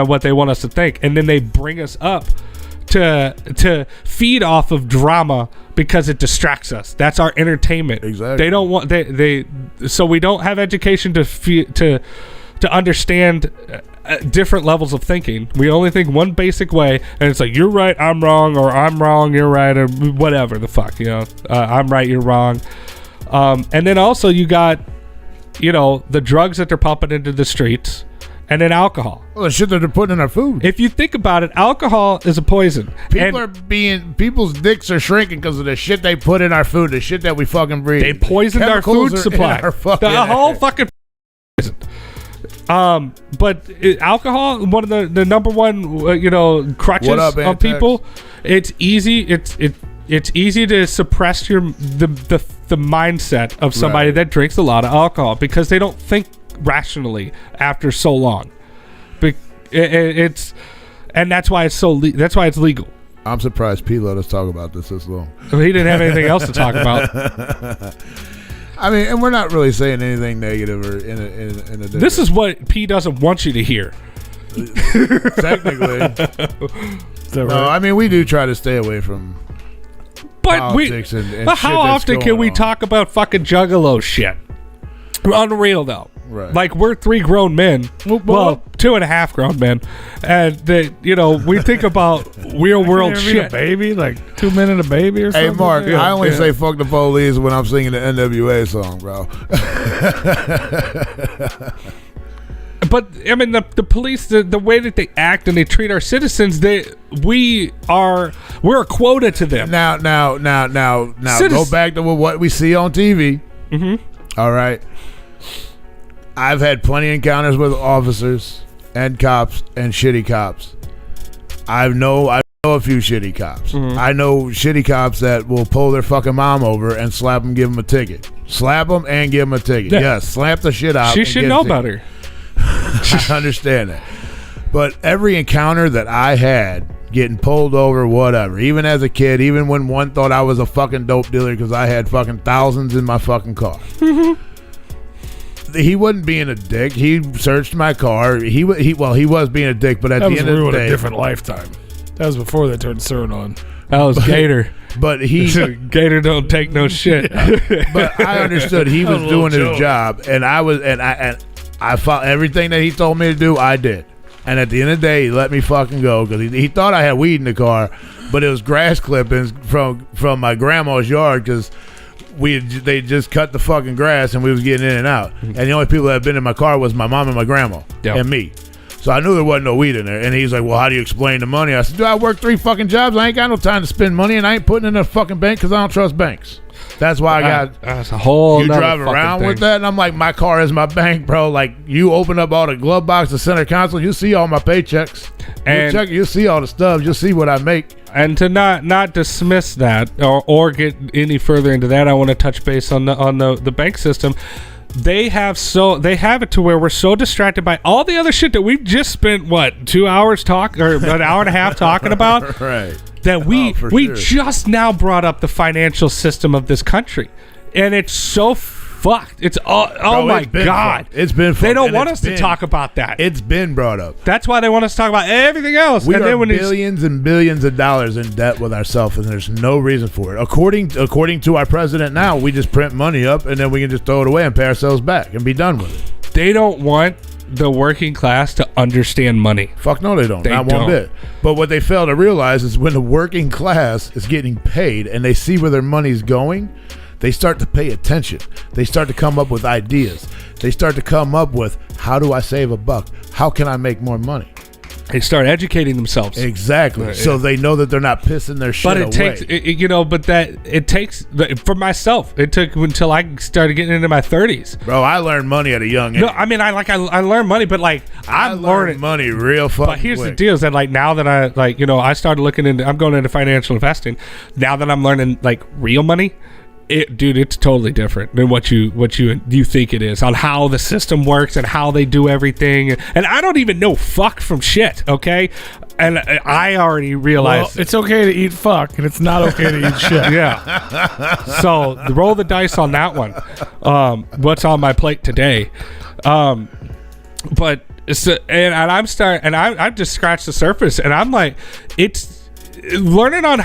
What they want us to think. And then they bring us up to feed off of drama because it distracts us. That's our entertainment. Exactly. They don't want so we don't have education to understand different levels of thinking. We only think one basic way, and it's like, you're right, I'm wrong, or I'm wrong, you're right, or whatever the fuck, I'm right, you're wrong. And then also you got, the drugs that they're pumping into the streets, and then alcohol. Well, the shit that they're putting in our food. If you think about it, alcohol is a poison. People's dicks are shrinking because of the shit they put in our food, the shit that we fucking breathe. They poisoned our food supply. The whole fucking poison. But alcohol, one of the number one, crutches on people. It's easy. It's easy to suppress the mindset of somebody that drinks a lot of alcohol because they don't think rationally after so long. And that's why it's that's why it's legal. I'm surprised P let us talk about this long. He didn't have anything else to talk about. I mean, and we're not really saying anything negative or in a This is what P doesn't want you to hear. Technically. No, I mean, we do try to stay away from politics and but how often can we talk about fucking juggalo shit? Unreal though. Right. Like, we're 3 grown men. Well, 2.5 grown men. And, we think about real world shit. A baby? Like 2 men and a baby or something? Hey, Mark, I only say fuck the police when I'm singing the NWA song, bro. But, I mean, the police, the way that they act and they treat our citizens, we're a quota to them. Now, go back to what we see on TV. Mm-hmm. All right. I've had plenty of encounters with officers and cops and shitty cops. I know a few shitty cops. Mm-hmm. I know shitty cops that will pull their fucking mom over and slap them, give them a ticket. Slap them and give them a ticket. Yeah. Yes, slap the shit out. She should know better. I understand that. But every encounter that I had, getting pulled over, whatever, even as a kid, even when one thought I was a fucking dope dealer because I had fucking thousands in my fucking car. Mm-hmm. He wasn't being a dick. He searched my car. He was being a dick, but at the end of the day, a different lifetime. That was before they turned Cern on. That was Gator. But Gator don't take no shit. But I understood he was doing his job, and I followed everything that he told me to do. I did, and at the end of the day, he let me fucking go because he thought I had weed in the car, but it was grass clippings from my grandma's yard because they just cut the fucking grass and we was getting in and out. And the only people that had been in my car was my mom and my grandma and me. So I knew there wasn't no weed in there. And he's like, well, how do you explain the money? I said, dude, I work 3 fucking jobs. I ain't got no time to spend money, and I ain't putting it in a fucking bank because I don't trust banks. That's why I got. That's a whole. You drive around with that, and I'm like, my car is my bank, bro. Like, you open up all the glove box, the center console, you see all my paychecks. And you see all the stuff. You see what I make. And to not dismiss that or get any further into that, I want to touch base on the bank system. They have it to where we're so distracted by all the other shit that we've just spent 2 hours or an hour and a half talking about. Right. That we just now brought up the financial system of this country, and it's so fucked. It's oh my god, it's been fucked. They don't want us to talk about that. It's been brought up. That's why they want us to talk about everything else. We are billions and billions of dollars in debt with ourselves, and there's no reason for it. According to our president now, we just print money up and then we can just throw it away and pay ourselves back and be done with it. They don't want the working class to understand money. Fuck no, they don't. Not one bit. But what they fail to realize is when the working class is getting paid and they see where their money's going, they start to pay attention. They start to come up with ideas. They start to come up with, how do I save a buck? How can I make more money? They start educating themselves. Exactly. Right, so they know that they're not pissing their shit away. But it takes, for myself, it took until I started getting into my 30s. Bro, I learned money at a young age. No, I mean, I learned money, but I learned money real fucking But here's quick. the deal is that now that I started looking into, I'm going into financial investing. Now that I'm learning real money, it's totally different than what you think it is on how the system works and how they do everything. And I don't even know fuck from shit, okay? And I already Well, realized it's okay to eat fuck, and it's not okay to eat shit. Yeah. So roll the dice on that one. What's on my plate today? But I've just scratched the surface, and I'm like, it's learning on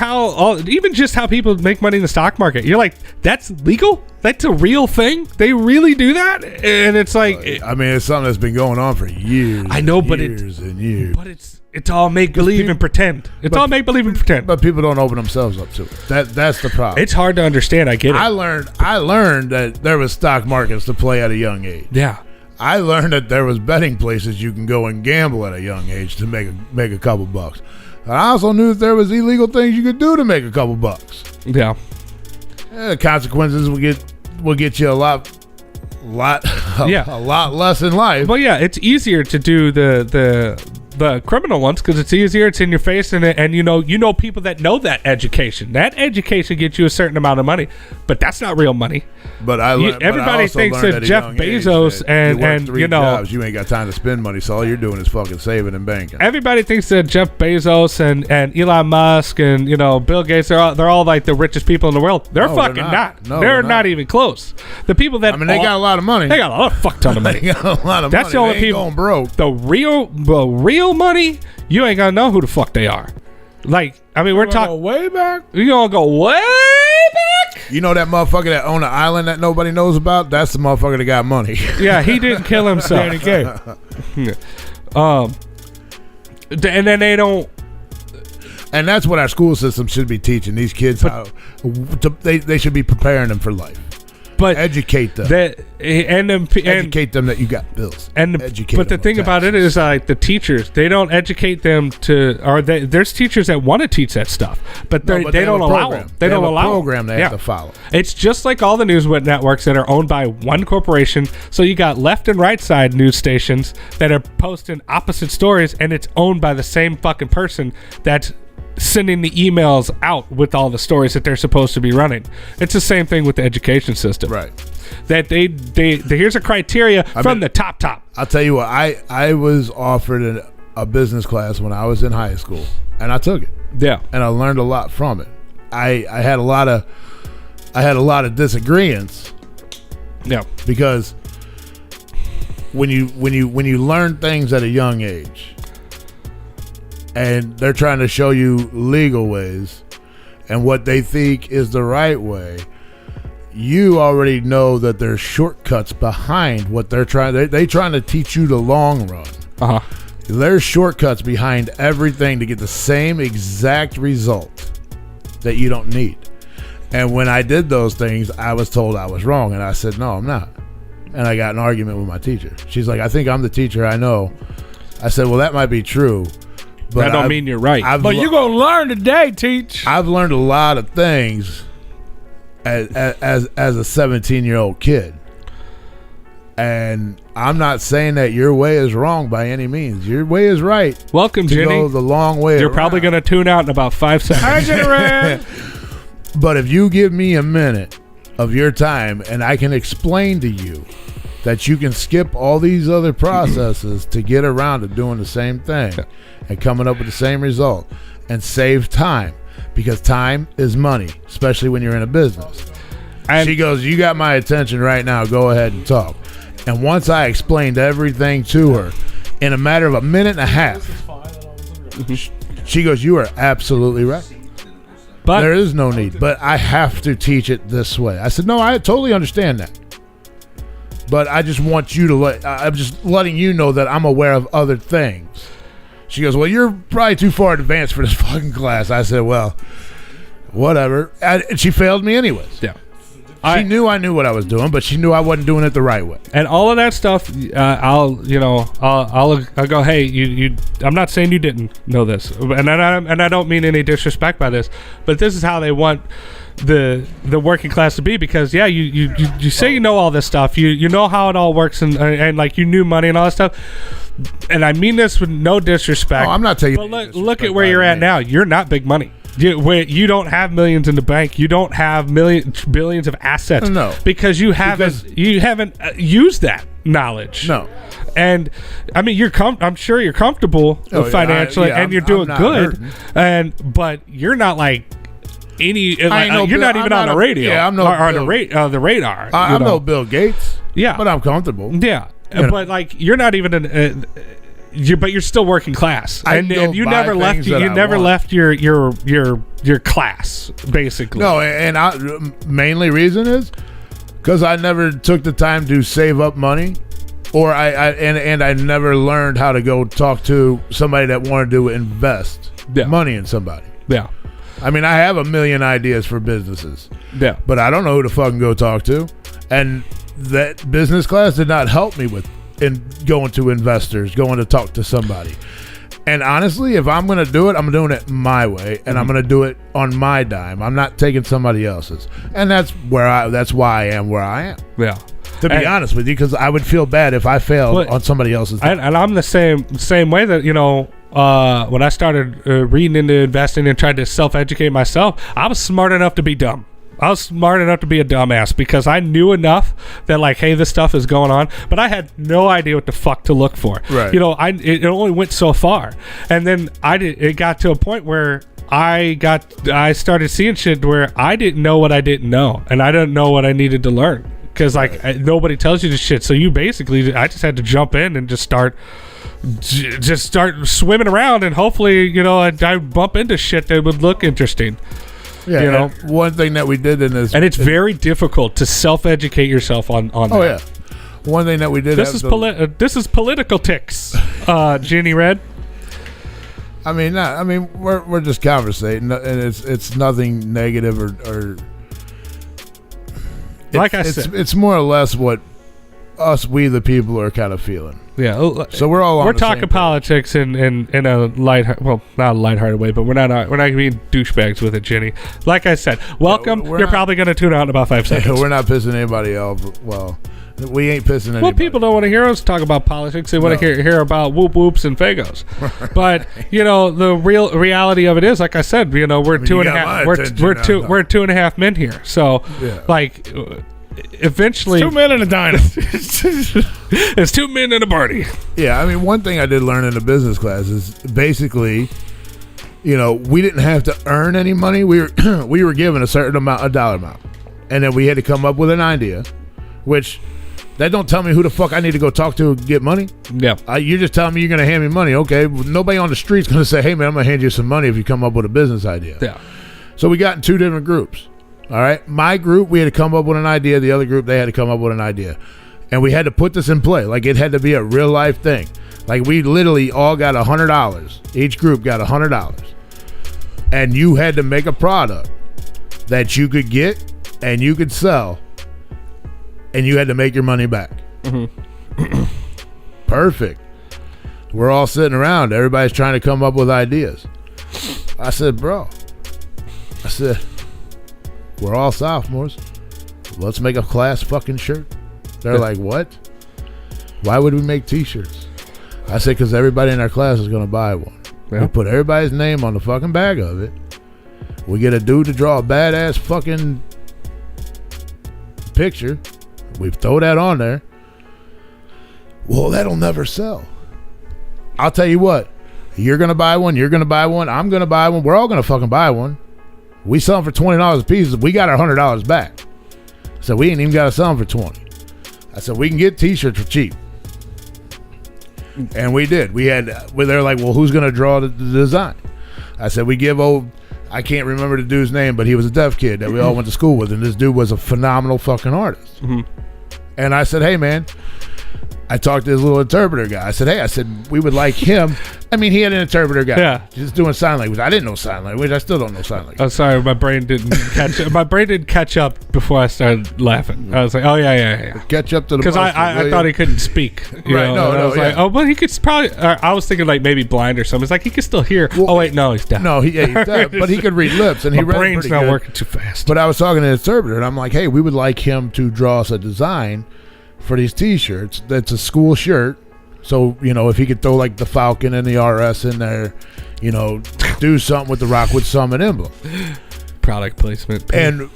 even just how people make money in the stock market. You're like, that's legal? That's a real thing? They really do that? And it's like, I mean, it's something that's been going on for years. I know, but years and years. But it's all make believe and pretend. It's all make believe and pretend. But people don't open themselves up to it. That's the problem. It's hard to understand. I get it. I learned that there was stock markets to play at a young age. Yeah. I learned that there was betting places you can go and gamble at a young age to make a couple bucks. I also knew that there was illegal things you could do to make a couple bucks. Yeah. The consequences will get you a lot less in life. Well, yeah, it's easier to do the criminal ones because it's easier. It's in your face, and you know people that know that education. That education gets you a certain amount of money, but that's not real money. But everybody thinks that Jeff Bezos and you jobs, you ain't got time to spend money, so all you're doing is fucking saving and banking. Everybody thinks that Jeff Bezos and Elon Musk and Bill Gates they're all like the richest people in the world. They're fucking not. No, they're not even close. The people that they got a lot of money. They got a fuck ton of money. They got a lot of That's money. the only They ain't people going broke. The real money. You ain't gonna know who the fuck they are. Like, I mean, we're talking way back. You gonna go way back? You know that motherfucker that owned an island that nobody knows about? That's the motherfucker that got money. Yeah, he didn't kill himself. Danny Kaye. And then they don't. And that's what our school system should be teaching these kids how. They should be preparing them for life. But educate them. Educate them that you got bills. But the thing about it is, like, the teachers, they don't educate them there's teachers that want to teach that stuff, but they don't allow them. They don't allow a program they have to follow. It's just like all the news networks that are owned by one corporation. So you got left and right side news stations that are posting opposite stories, and it's owned by the same fucking person that's sending the emails out with all the stories that they're supposed to be running. It's the same thing with the education system. Right. That they here's a criteria from the top. I'll tell you what, I was offered a business class when I was in high school, and I took it. Yeah. And I learned a lot from it. I had a lot of disagreements. Yeah. Because when you learn things at a young age, and they're trying to show you legal ways and what they think is the right way, you already know that there's shortcuts behind what they're trying. They're trying to teach you the long run. Uh-huh. There's shortcuts behind everything to get the same exact result that you don't need. And when I did those things, I was told I was wrong, and I said, no, I'm not. And I got an argument with my teacher. She's like, I think I'm the teacher I know. I said, well, that might be true, but that don't mean you're right. But you're going to learn today, Teach. I've learned a lot of things as a 17-year-old kid. And I'm not saying that your way is wrong by any means. Your way is right. Welcome, to Jenny. go the long way. You're probably going to tune out in about 5 seconds. Hi, Jenny. But if you give me a minute of your time and I can explain to you that you can skip all these other processes to get around to doing the same thing and coming up with the same result and save time, because time is money, especially when you're in a business. And she goes, you got my attention right now. Go ahead and talk. And once I explained everything to her in a matter of a minute and a half, she goes, you are absolutely right. But there is no need. But I have to teach it this way. I said, no, I totally understand that. But I just want you to I'm just letting you know that I'm aware of other things. She goes, well, you're probably too far advanced for this fucking class. I said, well, whatever. And she failed me anyways. Yeah. She knew I knew what I was doing, but she knew I wasn't doing it the right way. And all of that stuff, I'll go, hey, you. I'm not saying you didn't know this, and I don't mean any disrespect by this, but this is how they want the working class to be, because you say you know all this stuff, you know how it all works, and like you knew money and all that stuff. And I mean this with no disrespect. Oh, I'm not taking. But look at where you're at now. You're not big money. You don't have millions in the bank. You don't have billions of assets. No, because you haven't used that. knowledge. No. And I mean, I'm sure you're comfortable financially, and you're doing good. But you're not like you're not even on the radio. Yeah, I'm no on the radar. I'm no Bill Gates. Yeah, but I'm comfortable. Yeah, but like you're not even but you're still working class, and you never left. You never left your class, basically. No, and mainly reason is because I never took the time to save up money, or I never learned how to go talk to somebody that wanted to invest money in somebody. Yeah, I mean, I have a million ideas for businesses. Yeah, but I don't know who to fucking go talk to, and that business class did not help me with. In going to investors, going to talk to somebody. And honestly, if I'm going to do it, I'm doing it my way, and I'm going to do it on my dime. I'm not taking somebody else's. And that's why I am where I am. Yeah. To be honest with you, because I would feel bad if I failed on somebody else's. And I'm the same way that, when I started reading into investing and tried to self-educate myself, I was smart enough to be dumb. I was smart enough to be a dumbass because I knew enough that like, hey, this stuff is going on, but I had no idea what the fuck to look for. Right. It only went so far, and then it got to a point where I started seeing shit where I didn't know what I didn't know, and I didn't know what I needed to learn because nobody tells you this shit. So I just had to jump in and just start swimming around, and hopefully, I bump into shit that would look interesting. Yeah, one thing that we did in this, and it's very difficult to self-educate yourself on that. Oh yeah, one thing that we did. This is political ticks, Ginny Red. I mean, we're just conversating, and it's nothing negative or. Like I said, it's more or less what we the people are kind of feeling. Yeah, so we're talking politics in a not a lighthearted way, but we're not being douchebags with it, Jenny. Like I said, welcome. You're probably going to tune out in about 5 seconds. We're not pissing anybody off. Well, we ain't pissing anybody. Well, people don't want to hear us talk about politics. They want to hear about whoop whoops and fagos. But the real reality of it is, like I said, we're 2.5. We're 2.5 men here. So eventually, 2 men in a diner. It's 2 men in a party. Yeah, I mean, one thing I did learn in the business class is basically, we didn't have to earn any money. We were given a certain a dollar amount, and then we had to come up with an idea, which that don't tell me who the fuck I need to go talk to get money. Yeah, you're just telling me you're going to hand me money. Okay, nobody on the street's going to say, hey man, I'm going to hand you some money if you come up with a business idea. Yeah. So we got in 2 different groups. All right, my group, we had to come up with an idea. The other group, they had to come up with an idea, and we had to put this in play. Like it had to be a real life thing. Like we literally all got $100. Each group got $100, and you had to make a product that you could get and you could sell, and you had to make your money back. Mm-hmm. Perfect. We're all sitting around. Everybody's trying to come up with ideas. I said, we're all sophomores. Let's make a class fucking shirt. They're like, what? Why would we make t-shirts? I said, because everybody in our class is going to buy one. Yeah. We put everybody's name on the fucking bag of it. We get a dude to draw a badass fucking picture. We throw that on there. Well, that'll never sell. I'll tell you what. You're going to buy one. You're going to buy one. I'm going to buy one. We're all going to fucking buy one. We sell them for $20 a piece. We got our $100 back. So we ain't even got to sell them for $20. I said, we can get t-shirts for cheap. And we did. They're like, well, who's going to draw the design? I said, I can't remember the dude's name, but he was a deaf kid that we all went to school with. And this dude was a phenomenal fucking artist. Mm-hmm. And I said, hey, man. I talked to his little interpreter guy. I said, we would like him. I mean, he had an interpreter guy. Yeah. Just doing sign language. I didn't know sign language. I still don't know sign language. Oh, sorry. My brain didn't catch up. My brain didn't catch up before I started laughing. I was like, oh, yeah. Catch up to the because I thought he couldn't speak. Right. No, I was like, oh, but he could probably. I was thinking like maybe blind or something. It's like he could still hear. Well, oh, wait, no, he's deaf. No, he's deaf. But he could read lips. And my brain's not working too fast. But I was talking to the interpreter, and I'm like, hey, we would like him to draw us a design for these t-shirts. That's a school shirt. So, if he could throw like the Falcon and the RS in there, do something with the Rockwood Summit emblem. Product placement. And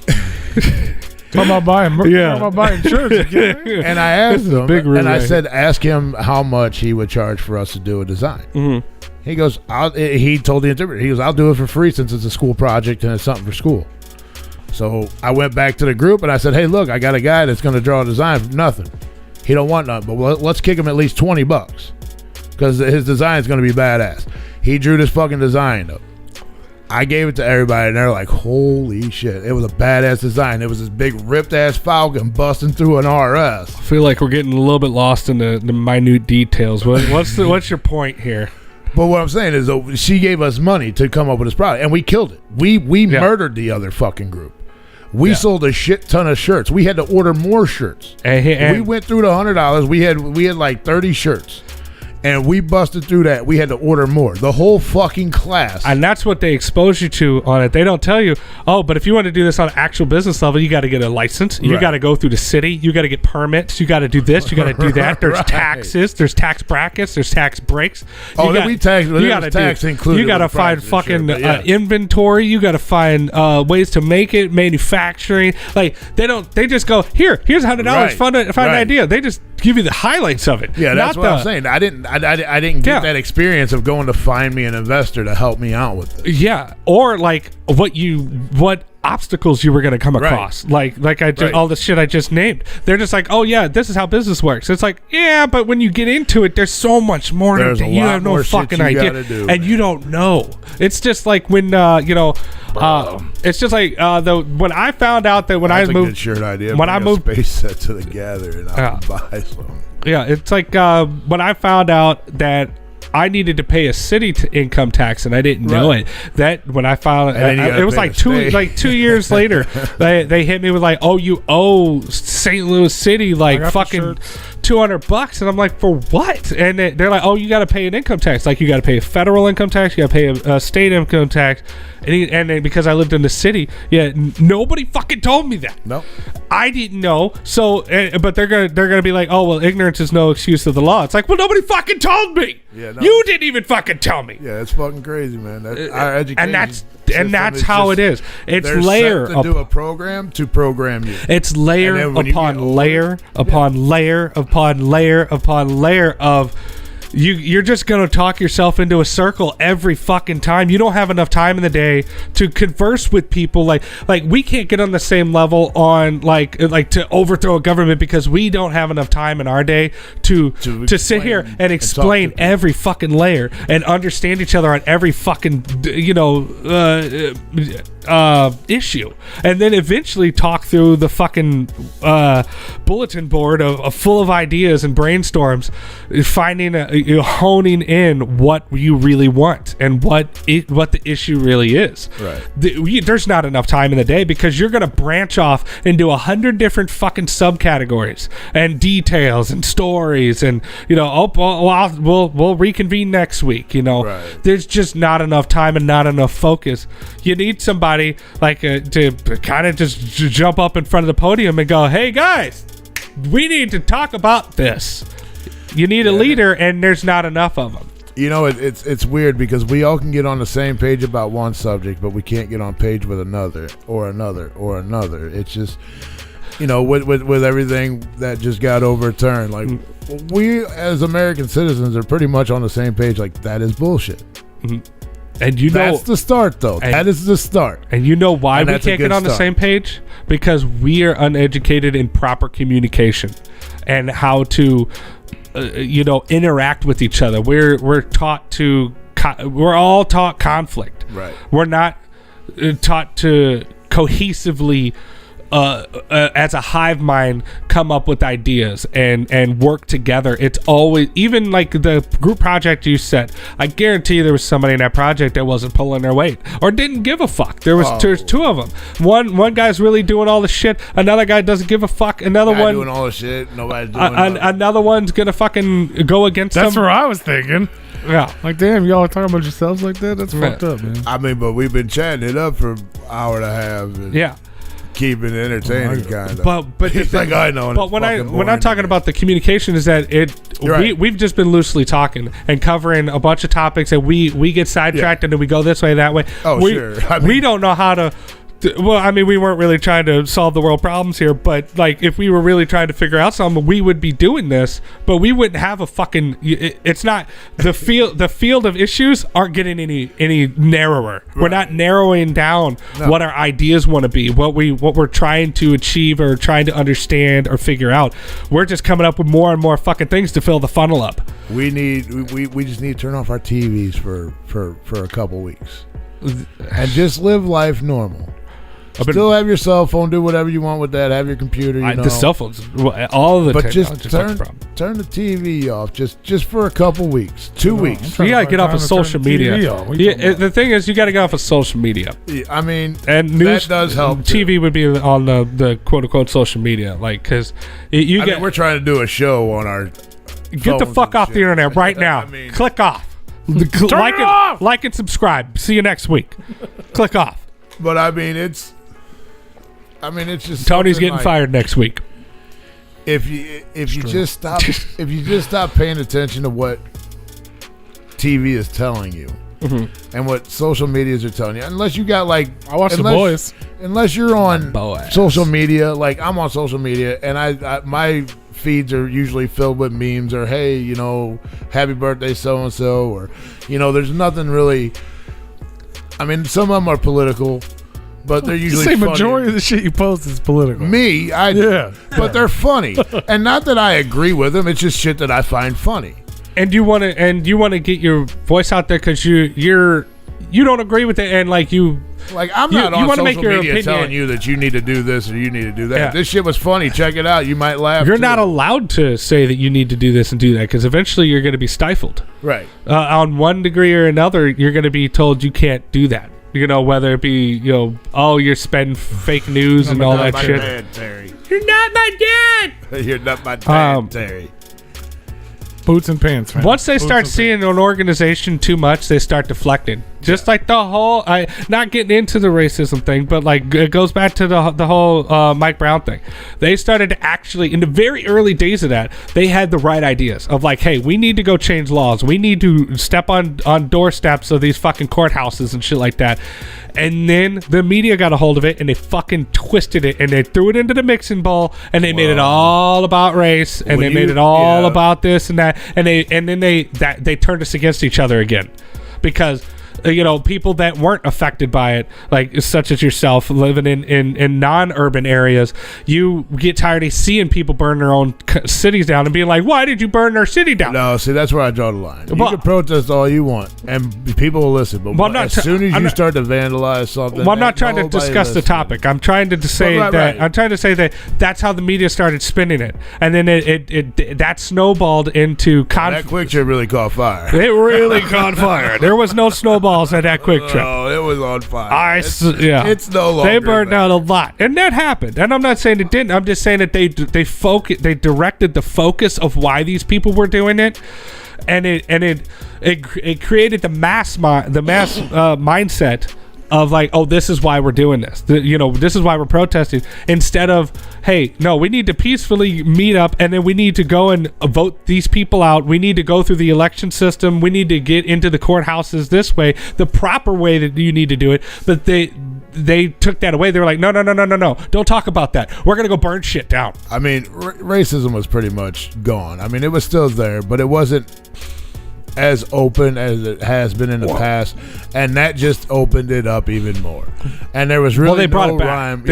Talking about buying, talking about buying shirts. And I asked him, big and I relay. said, ask him how much he would charge for us to do a design. Mhm. He goes, he told the interpreter, he goes, I'll do it for free since it's a school project and it's something for school. So I went back to the group and I said, hey, look, I got a guy that's going to draw a design for nothing. He don't want nothing, but let's kick him at least $20 because his design is going to be badass. He drew this fucking design up. I gave it to everybody, and they're like, holy shit. It was a badass design. It was this big ripped-ass falcon busting through an RS. I feel like we're getting a little bit lost in the minute details. What's your point here? But what I'm saying is she gave us money to come up with this product, and we killed it. We murdered the other fucking group. We sold a shit ton of shirts. We had to order more shirts. And we went through the $100. We had like 30 shirts. And we busted through that. We had to order more. The whole fucking class. And that's what they expose you to on it. They don't tell you, oh, but if you want to do this on actual business level, you got to get a license. You Right. got to go through the city. You got to get permits. You got to do this. You got to do that. There's Right. taxes. There's tax brackets. There's tax breaks. Oh, You then we tax. you There gotta was tax included. You got to with the find price, fucking sure, but yeah. inventory. You got to find ways to make it, manufacturing. Like they just go, here's $100. Right. Find an Right. idea. They just give you the highlights of it. Yeah, that's not what I'm saying. I didn't get Yeah. that experience of going to find me an investor to help me out with it. Yeah, or like what obstacles you were going to come across, like I just, Right. all the shit I just named. They're just like, oh yeah, this is how business works. It's like, yeah, but when you get into it, there's so much more. There's to a it. You lot have no more shit fucking you idea, gotta do, and man. you don't know. It's just like when it's just like when I found out that when That's I a moved. good shirt idea. when Bring I a moved- space set to the gather and I'll buy some. Yeah, it's like when I found out that I needed to pay a city income tax and I didn't know Right. it. That when I found And then you gotta it was pay like the state. 2 years later, they hit me with like, oh, you owe St. Louis City like got the fucking shirts. $200, and I'm like, for what? And they're like, oh, you got to pay an income tax. Like you got to pay a federal income tax, you got to pay a state income tax, and then because I lived in the city, nobody fucking told me that. Nope. I didn't know. So, but they're gonna be like, oh well, ignorance is no excuse of the law. It's like, well, nobody fucking told me. Yeah, no. You didn't even fucking tell me. Yeah, it's fucking crazy, man. Our education And that's system how just- it is. It's they're layer set to do a program to program you. It's layer And then when you upon get older- layer upon layer upon layer upon layer of you're just gonna talk yourself into a circle every fucking time. You don't have enough time in the day to converse with people. Like we can't get on the same level on like to overthrow a government because we don't have enough time in our day to sit here explain and and explain talk to people. every fucking layer and understand each other on every fucking issue, and then eventually talk through the fucking bulletin board of full of ideas and brainstorms, finding honing in what you really want and what the issue really is. Right. There's not enough time in the day because you're gonna branch off into 100 different fucking subcategories and details and stories, and we'll reconvene next week. Right. There's just not enough time and not enough focus. You need somebody like to kind of just jump up in front of the podium and go, hey guys, we need to talk about this. You need a leader, and there's not enough of them. You know, it's weird because we all can get on the same page about one subject, but we can't get on page with another or another or another. It's just, with everything that just got overturned, like we as American citizens are pretty much on the same page. Like that is bullshit. And That's the start, though. That is the start. And you know why And we that's a can't good get on the start. same page? Because we are uneducated in proper communication and how to, interact with each other. We're taught to. We're all taught conflict. Right. We're not taught to cohesively. As a hive mind, come up with ideas and work together. It's always, even like the group project you said, I guarantee you there was somebody in that project that wasn't pulling their weight or didn't give a fuck. There's two of them. One guy's really doing all the shit. Another guy doesn't give a fuck. Another Guy one doing all the shit. Nobody's doing nothing. another one's gonna fucking go against That's them. where I was thinking. Yeah. Like, damn, y'all are talking about yourselves like that? That's fucked up, man. I mean, but we've been chatting it up for an hour and a half. And Yeah. keeping it entertaining, kind of. But the He's like, I know. But when I'm talking about the communication, is that right. we've just been loosely talking and covering a bunch of topics, and we get sidetracked and then we go this way, that way. Oh, we, sure. I mean- we don't know how to Well, I mean, we weren't really trying to solve the world problems here, but like, if we were really trying to figure out something, we would be doing this, but we wouldn't have a fucking. It's not the field. The field of issues aren't getting any narrower. Right. We're not narrowing down what our ideas want to be, what we're trying to achieve or trying to understand or figure out. We're just coming up with more and more fucking things to fill the funnel up. We just need to turn off our TVs for a couple weeks and just live life normal. Still have your cell phone. Do whatever you want with that. Have your computer. You know. The cell phones, all of the. But just turn the TV off. Just for a couple weeks, 2 weeks. You gotta get off of social media. The thing is, you gotta get off of social media. Yeah, I mean, and news that does help. TV would be on the quote unquote social media, like because we're trying to do a show on our. Get the fuck off the internet right now. Click off. Like and subscribe. See you next week. Click off. But I mean, it's just Tony's getting fired next week. If you just stop paying attention to what TV is telling you and what social medias are telling you, unless you got I watch The Boys. Unless you're on social media, like I'm on social media, and I my feeds are usually filled with memes or hey, you know, happy birthday so and so, or you know, there's nothing really. I mean, some of them are political. But they're usually funny. Majority of the shit you post is political. But they're funny, and not that I agree with them. It's just shit that I find funny. And you want to get your voice out there because you don't agree with it, and I'm not on social media telling you that you need to do this or you need to do that. Yeah. If this shit was funny, check it out. You might laugh. You're not allowed to say that you need to do this and do that because eventually you're going to be stifled. Right. On one degree or another, you're going to be told you can't do that. You know, whether it be, you know, you're spreading fake news and all that shit. Dad, Terry. You're not my dad. You're not my dad, Terry. Boots and pants, man. Once they start seeing an organization too much, they start deflecting. Just like the whole, not getting into the racism thing, but like it goes back to the whole Mike Brown thing. They started to actually, in the very early days of that, they had the right ideas of like, hey, we need to go change laws. We need to step on doorsteps of these fucking courthouses and shit like that. And then the media got a hold of it and they fucking twisted it and they threw it into the mixing bowl and they made it all about race and they made it all about this and that and then they turned us against each other again because you know, people that weren't affected by it, like such as yourself living in non-urban areas, you get tired of seeing people burn their own cities down and being like, why did you burn our city down? No, see, that's where I draw the line. You can protest all you want and people will listen, but as soon as you start to vandalize something, I'm not trying to discuss the topic. I'm trying to say I'm trying to say that that's how the media started spinning it, and then it that snowballed into that quick trip really caught fire. It really caught fire. There was no snowball at that quick trip. Oh, it was on fire. It's no longer. They burned out a lot, and that happened. And I'm not saying it didn't. I'm just saying that they directed the focus of why these people were doing it, and it created the mass mindset of like, oh, this is why we're doing this. This is why we're protesting. Instead of, hey, no, we need to peacefully meet up and then we need to go and vote these people out. We need to go through the election system. We need to get into the courthouses this way, the proper way that you need to do it. But they took that away. They were like, no, don't talk about that. We're going to go burn shit down. I mean, racism was pretty much gone. I mean, it was still there, but it wasn't as open as it has been in the past, and that just opened it up even more. And there was really they brought no it back. rhyme.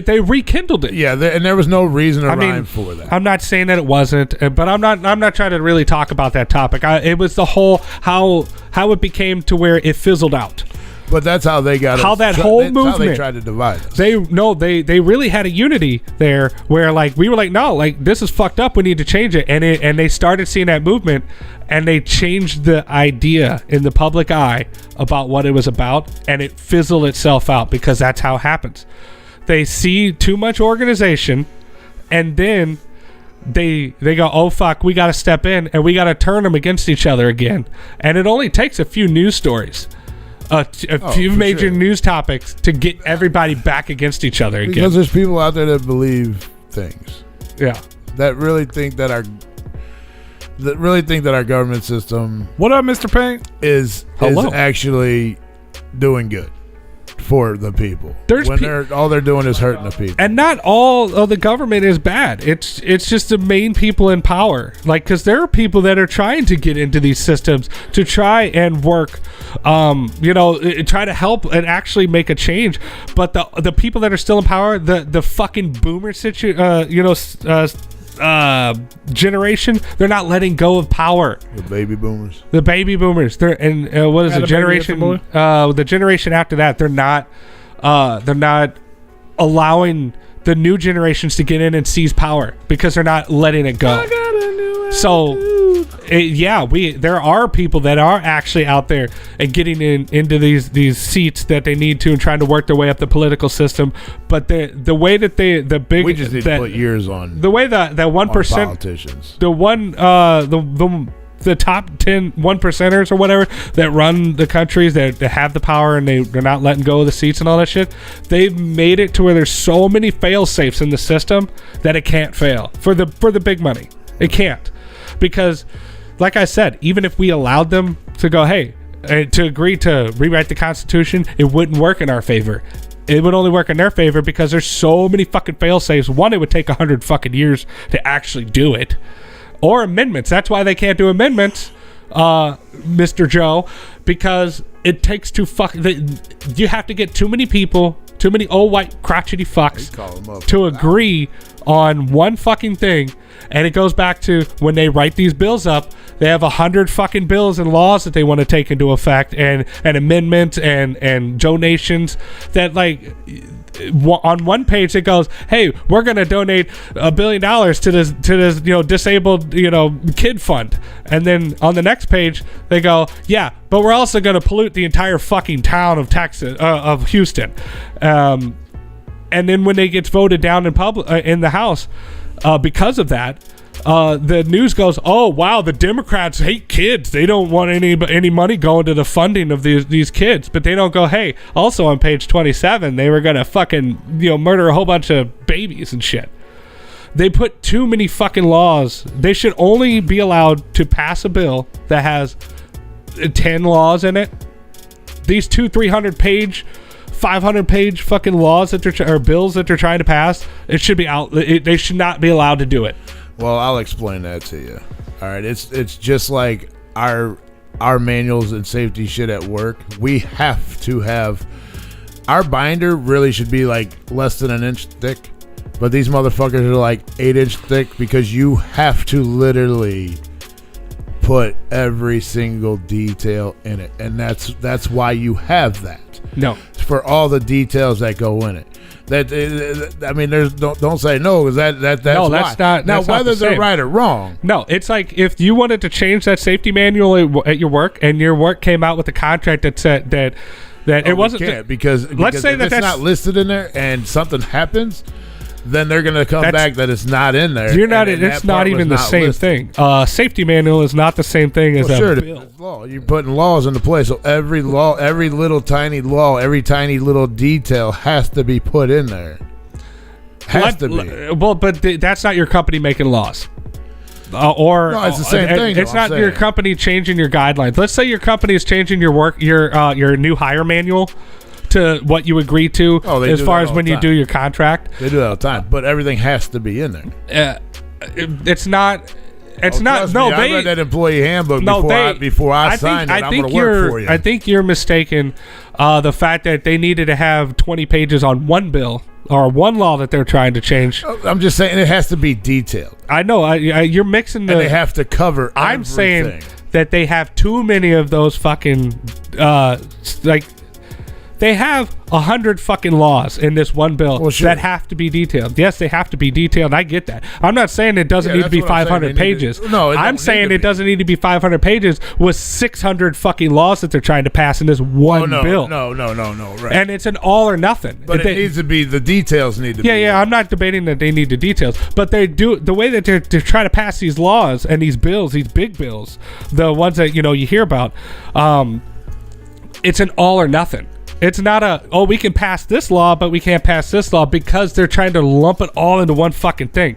They rekindled it. Yeah, and there was no reason or rhyme for that. I'm not saying that it wasn't, but I'm not trying to really talk about that topic. It was the whole how it became to where it fizzled out. But that's how they got how that whole movement. How they tried to divide us. They really had a unity there where like we were like, no, like this is fucked up. We need to change it, and they started seeing that movement, and they changed the idea in the public eye about what it was about, and it fizzled itself out because that's how it happens. They see too much organization, and then they go, oh fuck, we got to step in and we got to turn them against each other again, and it only takes a few news stories. A few major news topics to get everybody back against each other again. Because there's people out there that believe things. Yeah. That really think that our government system. What up, Mr. Payne? Is actually doing good for the people. There's All they're doing is hurting the people. And not all of the government is bad. It's just the main people in power. Like, because there are people that are trying to get into these systems to try and work, try to help and actually make a change. But the people that are still in power, the fucking boomer generation, they're not letting go of power. The baby boomers. They're what is the generation? The generation after that, they're not allowing the new generations to get in and seize power because they're not letting it go. So, there are people that are actually out there and getting into these seats that they need to and trying to work their way up the political system. But the way that we just need to put years on the way that 1% politicians, the top 10 1%ers or whatever that run the countries that have the power and they're not letting go of the seats and all that shit. They've made it to where there's so many fail safes in the system that it can't fail for the big money. It can't, because like I said, even if we allowed them to go, hey, to agree to rewrite the Constitution, it wouldn't work in our favor. It would only work in their favor because there's so many fucking fail safes. One, it would take 100 fucking years to actually do it. Or amendments. That's why they can't do amendments, Mr. Joe, because it takes you have to get too many people, too many old white crotchety fucks to agree on one fucking thing. And it goes back to when they write these bills up, they have 100 fucking bills and laws that they want to take into effect, and amendments and donations that, like, on one page it goes, hey, we're going to donate $1 billion to this disabled kid fund, and then on the next page they go, yeah, but we're also going to pollute the entire fucking town of Texas, of Houston, and then when it gets voted down in the House, because of that, the news goes, oh wow, the Democrats hate kids. They don't want any money going to the funding of these kids. But they don't go, hey, also on page 27, they were gonna fucking murder a whole bunch of babies and shit. They put too many fucking laws. They should only be allowed to pass a bill that has 10 laws in it. These 300-page 500-page fucking laws or bills that they're trying to pass, it should be out. They should not be allowed to do it. Well, I'll explain that to you. All right, it's just like our manuals and safety shit at work. We have to have our binder really should be like less than an inch thick, but these motherfuckers are like 8-inch thick because you have to literally put every single detail in it, and that's why you have that. No, for all the details that go in it. I mean, don't say no, because that's no, why. That's not. Now, that's whether not the they're right or wrong. No, it's like if you wanted to change that safety manual at your work, and your work came out with a contract that said that it wasn't. Can't, because let's say if that's not listed in there, and something happens, then they're going to come back that it's not in there. You're not. It's not even the same thing. Safety manual is not the same thing as a bill. Law. You're putting laws into place, so every law, every little tiny law, every tiny little detail has to be put in there. Has to be. Well, but that's not your company making laws. No, it's the same thing. It's not your company changing your guidelines. Let's say your company is changing your new hire manual to what you agree to as far as when you do your contract. They do that all the time, but everything has to be in there. It's not. It's not. No, I read that employee handbook before I signed it. I'm going to work for you. I think you're mistaken. The fact that they needed to have 20 pages on one bill or one law that they're trying to change. I'm just saying it has to be detailed. I know. You're mixing the. And they have to cover. I'm everything. saying that they have too many of those fucking They have 100 fucking laws in this one bill that have to be detailed. Yes, they have to be detailed. I get that. I'm not saying it doesn't need to be 500 pages. I'm saying it doesn't need to be 500 pages with 600 fucking laws that they're trying to pass in this one bill. No, right. And it's an all or nothing. But it needs to be, the details need to be. Yeah, I'm not debating that they need the details. But they do, the way that they're trying to pass these laws and these bills, these big bills, the ones that, you hear about, it's an all or nothing. It's not we can pass this law, but we can't pass this law, because they're trying to lump it all into one fucking thing.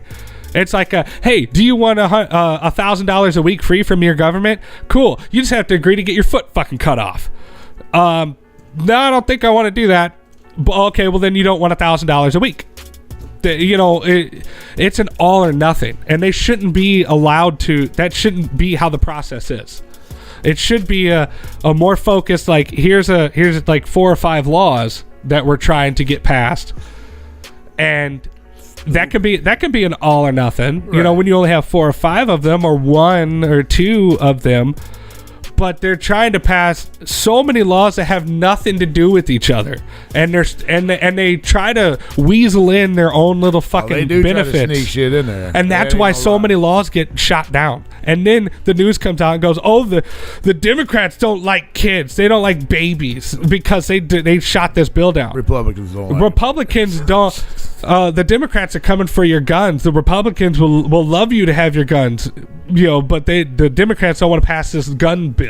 It's like, hey, do you want $1,000 a week free from your government? Cool. You just have to agree to get your foot fucking cut off. no, I don't think I want to do that. But, okay, well, then you don't want $1,000 a week. It's an all or nothing. And they shouldn't be allowed to. That shouldn't be how the process is. It should be a more focused, like, here's like 4 or 5 laws that we're trying to get passed. And that can be an all or nothing. Right. When you only have 4 or 5 of them, or 1 or 2 of them. But they're trying to pass so many laws that have nothing to do with each other, and they try to weasel in their own little fucking benefits. Try to sneak shit in there, and that's why so many laws get shot down. And then the news comes out and goes, "Oh, the Democrats don't like kids; they don't like babies because they shot this bill down." Republicans don't. Republicans don't. The Democrats are coming for your guns. The Republicans will love you to have your guns, but the Democrats don't want to pass this gun bill.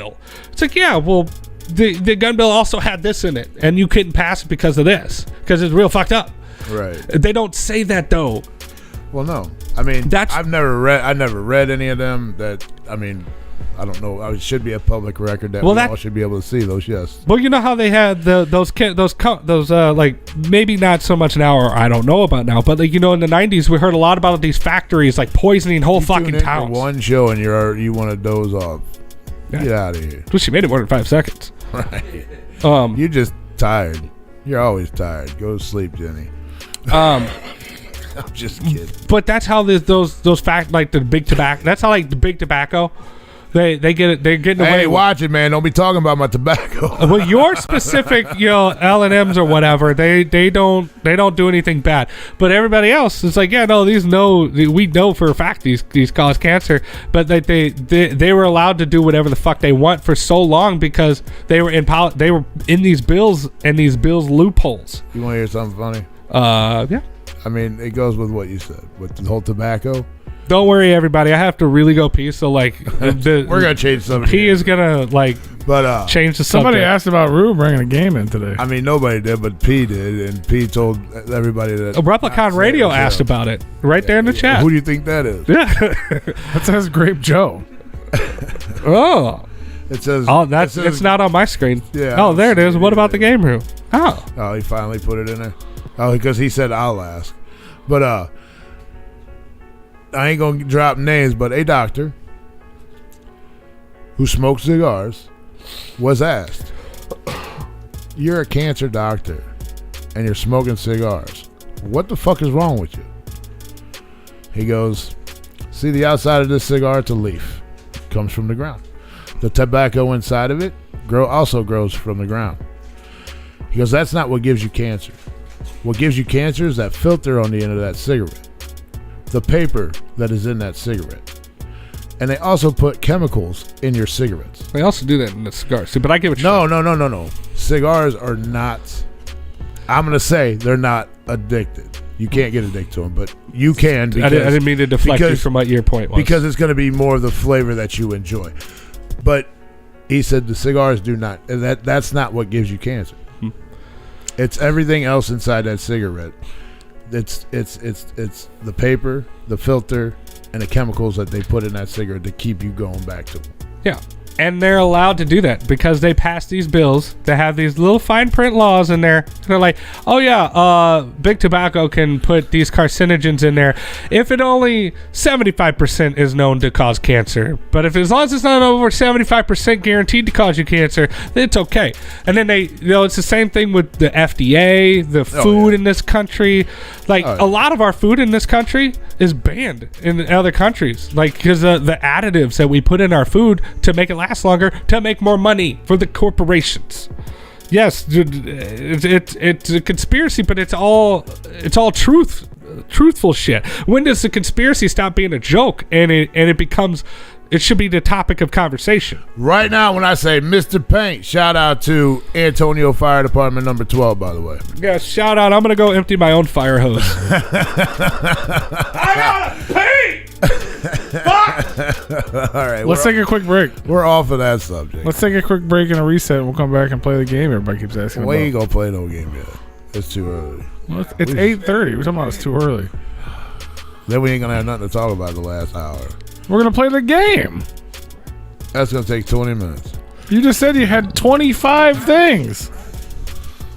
It's like, yeah, well, the gun bill also had this in it, and you couldn't pass it because of this, because it's real fucked up. Right. They don't say that though. Well, no. I mean, I've never read any of them. I don't know. It should be a public record that we all should be able to see those. Yes. Well, you know how they had those like, maybe not so much now, or I don't know about now, but like, in the 90s we heard a lot about these factories like poisoning whole fucking towns. For one show and you want to doze off. Yeah. Get out of here. Well, she made it more than 5 seconds. Right. You're just tired. You're always tired. Go to sleep, Jenny. I'm just kidding. But that's how those fact, like the big tobacco. That's how, like, the big tobacco. They get it. They're getting away. Hey, watch it, man. Don't be talking about my tobacco. Well, your specific, L&Ms or whatever, they don't do anything bad. But everybody else is like, yeah, no, we know for a fact these cause cancer. But they were allowed to do whatever the fuck they want for so long because they were in these bills and these bills loopholes. You want to hear something funny? Yeah. I mean, it goes with what you said with the whole tobacco. Don't worry, everybody. I have to really go pee. So, like, we're gonna change something. He is gonna change the subject. Somebody asked about Rue bringing a game in today. I mean, nobody did, but P did, and P told everybody that. Replicon Radio asked about it there in the chat. Who do you think that is? Yeah, that says Grape Joe. Oh, it says. Oh, it's not on my screen. Yeah. Oh, there it is. What about the game room? Oh, he finally put it in there. Oh, because he said I'll ask, but I ain't gonna drop names, but a doctor who smokes cigars was asked, "You're a cancer doctor and you're smoking cigars. What the fuck is wrong with you?" He goes, "See the outside of this cigar? It's a leaf. It comes from the ground. The tobacco inside of it also grows from the ground." He goes, "That's not what gives you cancer. What gives you cancer is that filter on the end of that cigarette. The paper that is in that cigarette. And they also put chemicals in your cigarettes." They also do that in the cigars too, but I give it. No. Cigars are not. I'm gonna say they're not addicted. You can't get addicted to them, but you can. Because, I didn't mean to deflect you from what your point was. Because it's going to be more of the flavor that you enjoy. But he said the cigars do not. And that's not what gives you cancer. It's everything else inside that cigarette. It's the paper, the filter, and the chemicals that they put in that cigarette to keep you going back to them. Yeah. And they're allowed to do that because they pass these bills that have these little fine print laws in there. They're like, oh yeah, big tobacco can put these carcinogens in there if it only 75% is known to cause cancer. But if as long as it's not over 75% guaranteed to cause you cancer, then it's okay. And then it's the same thing with the FDA, the food in this country. Like a lot of our food in this country is banned in other countries, like because the additives that we put in our food to make it last longer, to make more money for the corporations. Yes, it's a conspiracy, but it's all truthful shit. When does the conspiracy stop being a joke and it becomes? It should be the topic of conversation. Right now, when I say Mr. Paint, shout out to Antonio Fire Department number 12, by the way. Yeah, shout out. I'm going to go empty my own fire hose. I got to paint! Fuck! All right. Let's take a quick break. We're off of that subject. Let's take a quick break and a reset, and we'll come back and play the game everybody keeps asking about. We ain't going to play no game yet. It's too early. Well, it's 8:30. We're talking about it's too early. Then we ain't going to have nothing to talk about the last hour. We're going to play the game. That's going to take 20 minutes. You just said you had 25 things.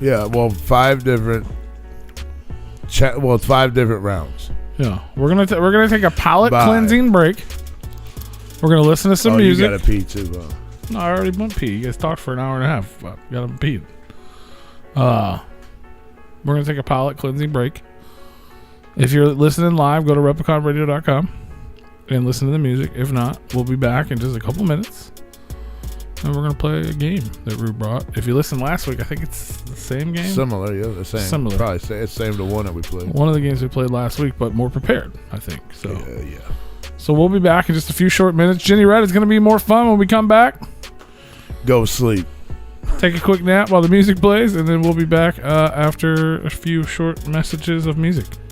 Yeah, well, 5 different. It's 5 different rounds. Yeah, we're gonna take a palate Bye. cleansing break. We're gonna listen to some music. You got to pee too, though. No, I already went pee. You guys talked for an hour and a half. Got to pee. We're gonna take a palate cleansing break. If you're listening live, go to repliconradio.com and listen to the music. If not, we'll be back in just a couple minutes. And we're going to play a game that Rue brought. If you listened last week, I think it's the same game. Similar, yeah, the same. Similar. Probably it's same to one that we played. One of the games we played last week, but more prepared, I think. So, Yeah. So we'll be back in just a few short minutes. Jenny Red is going to be more fun when we come back. Go sleep. Take a quick nap while the music plays, and then we'll be back after a few short messages of music.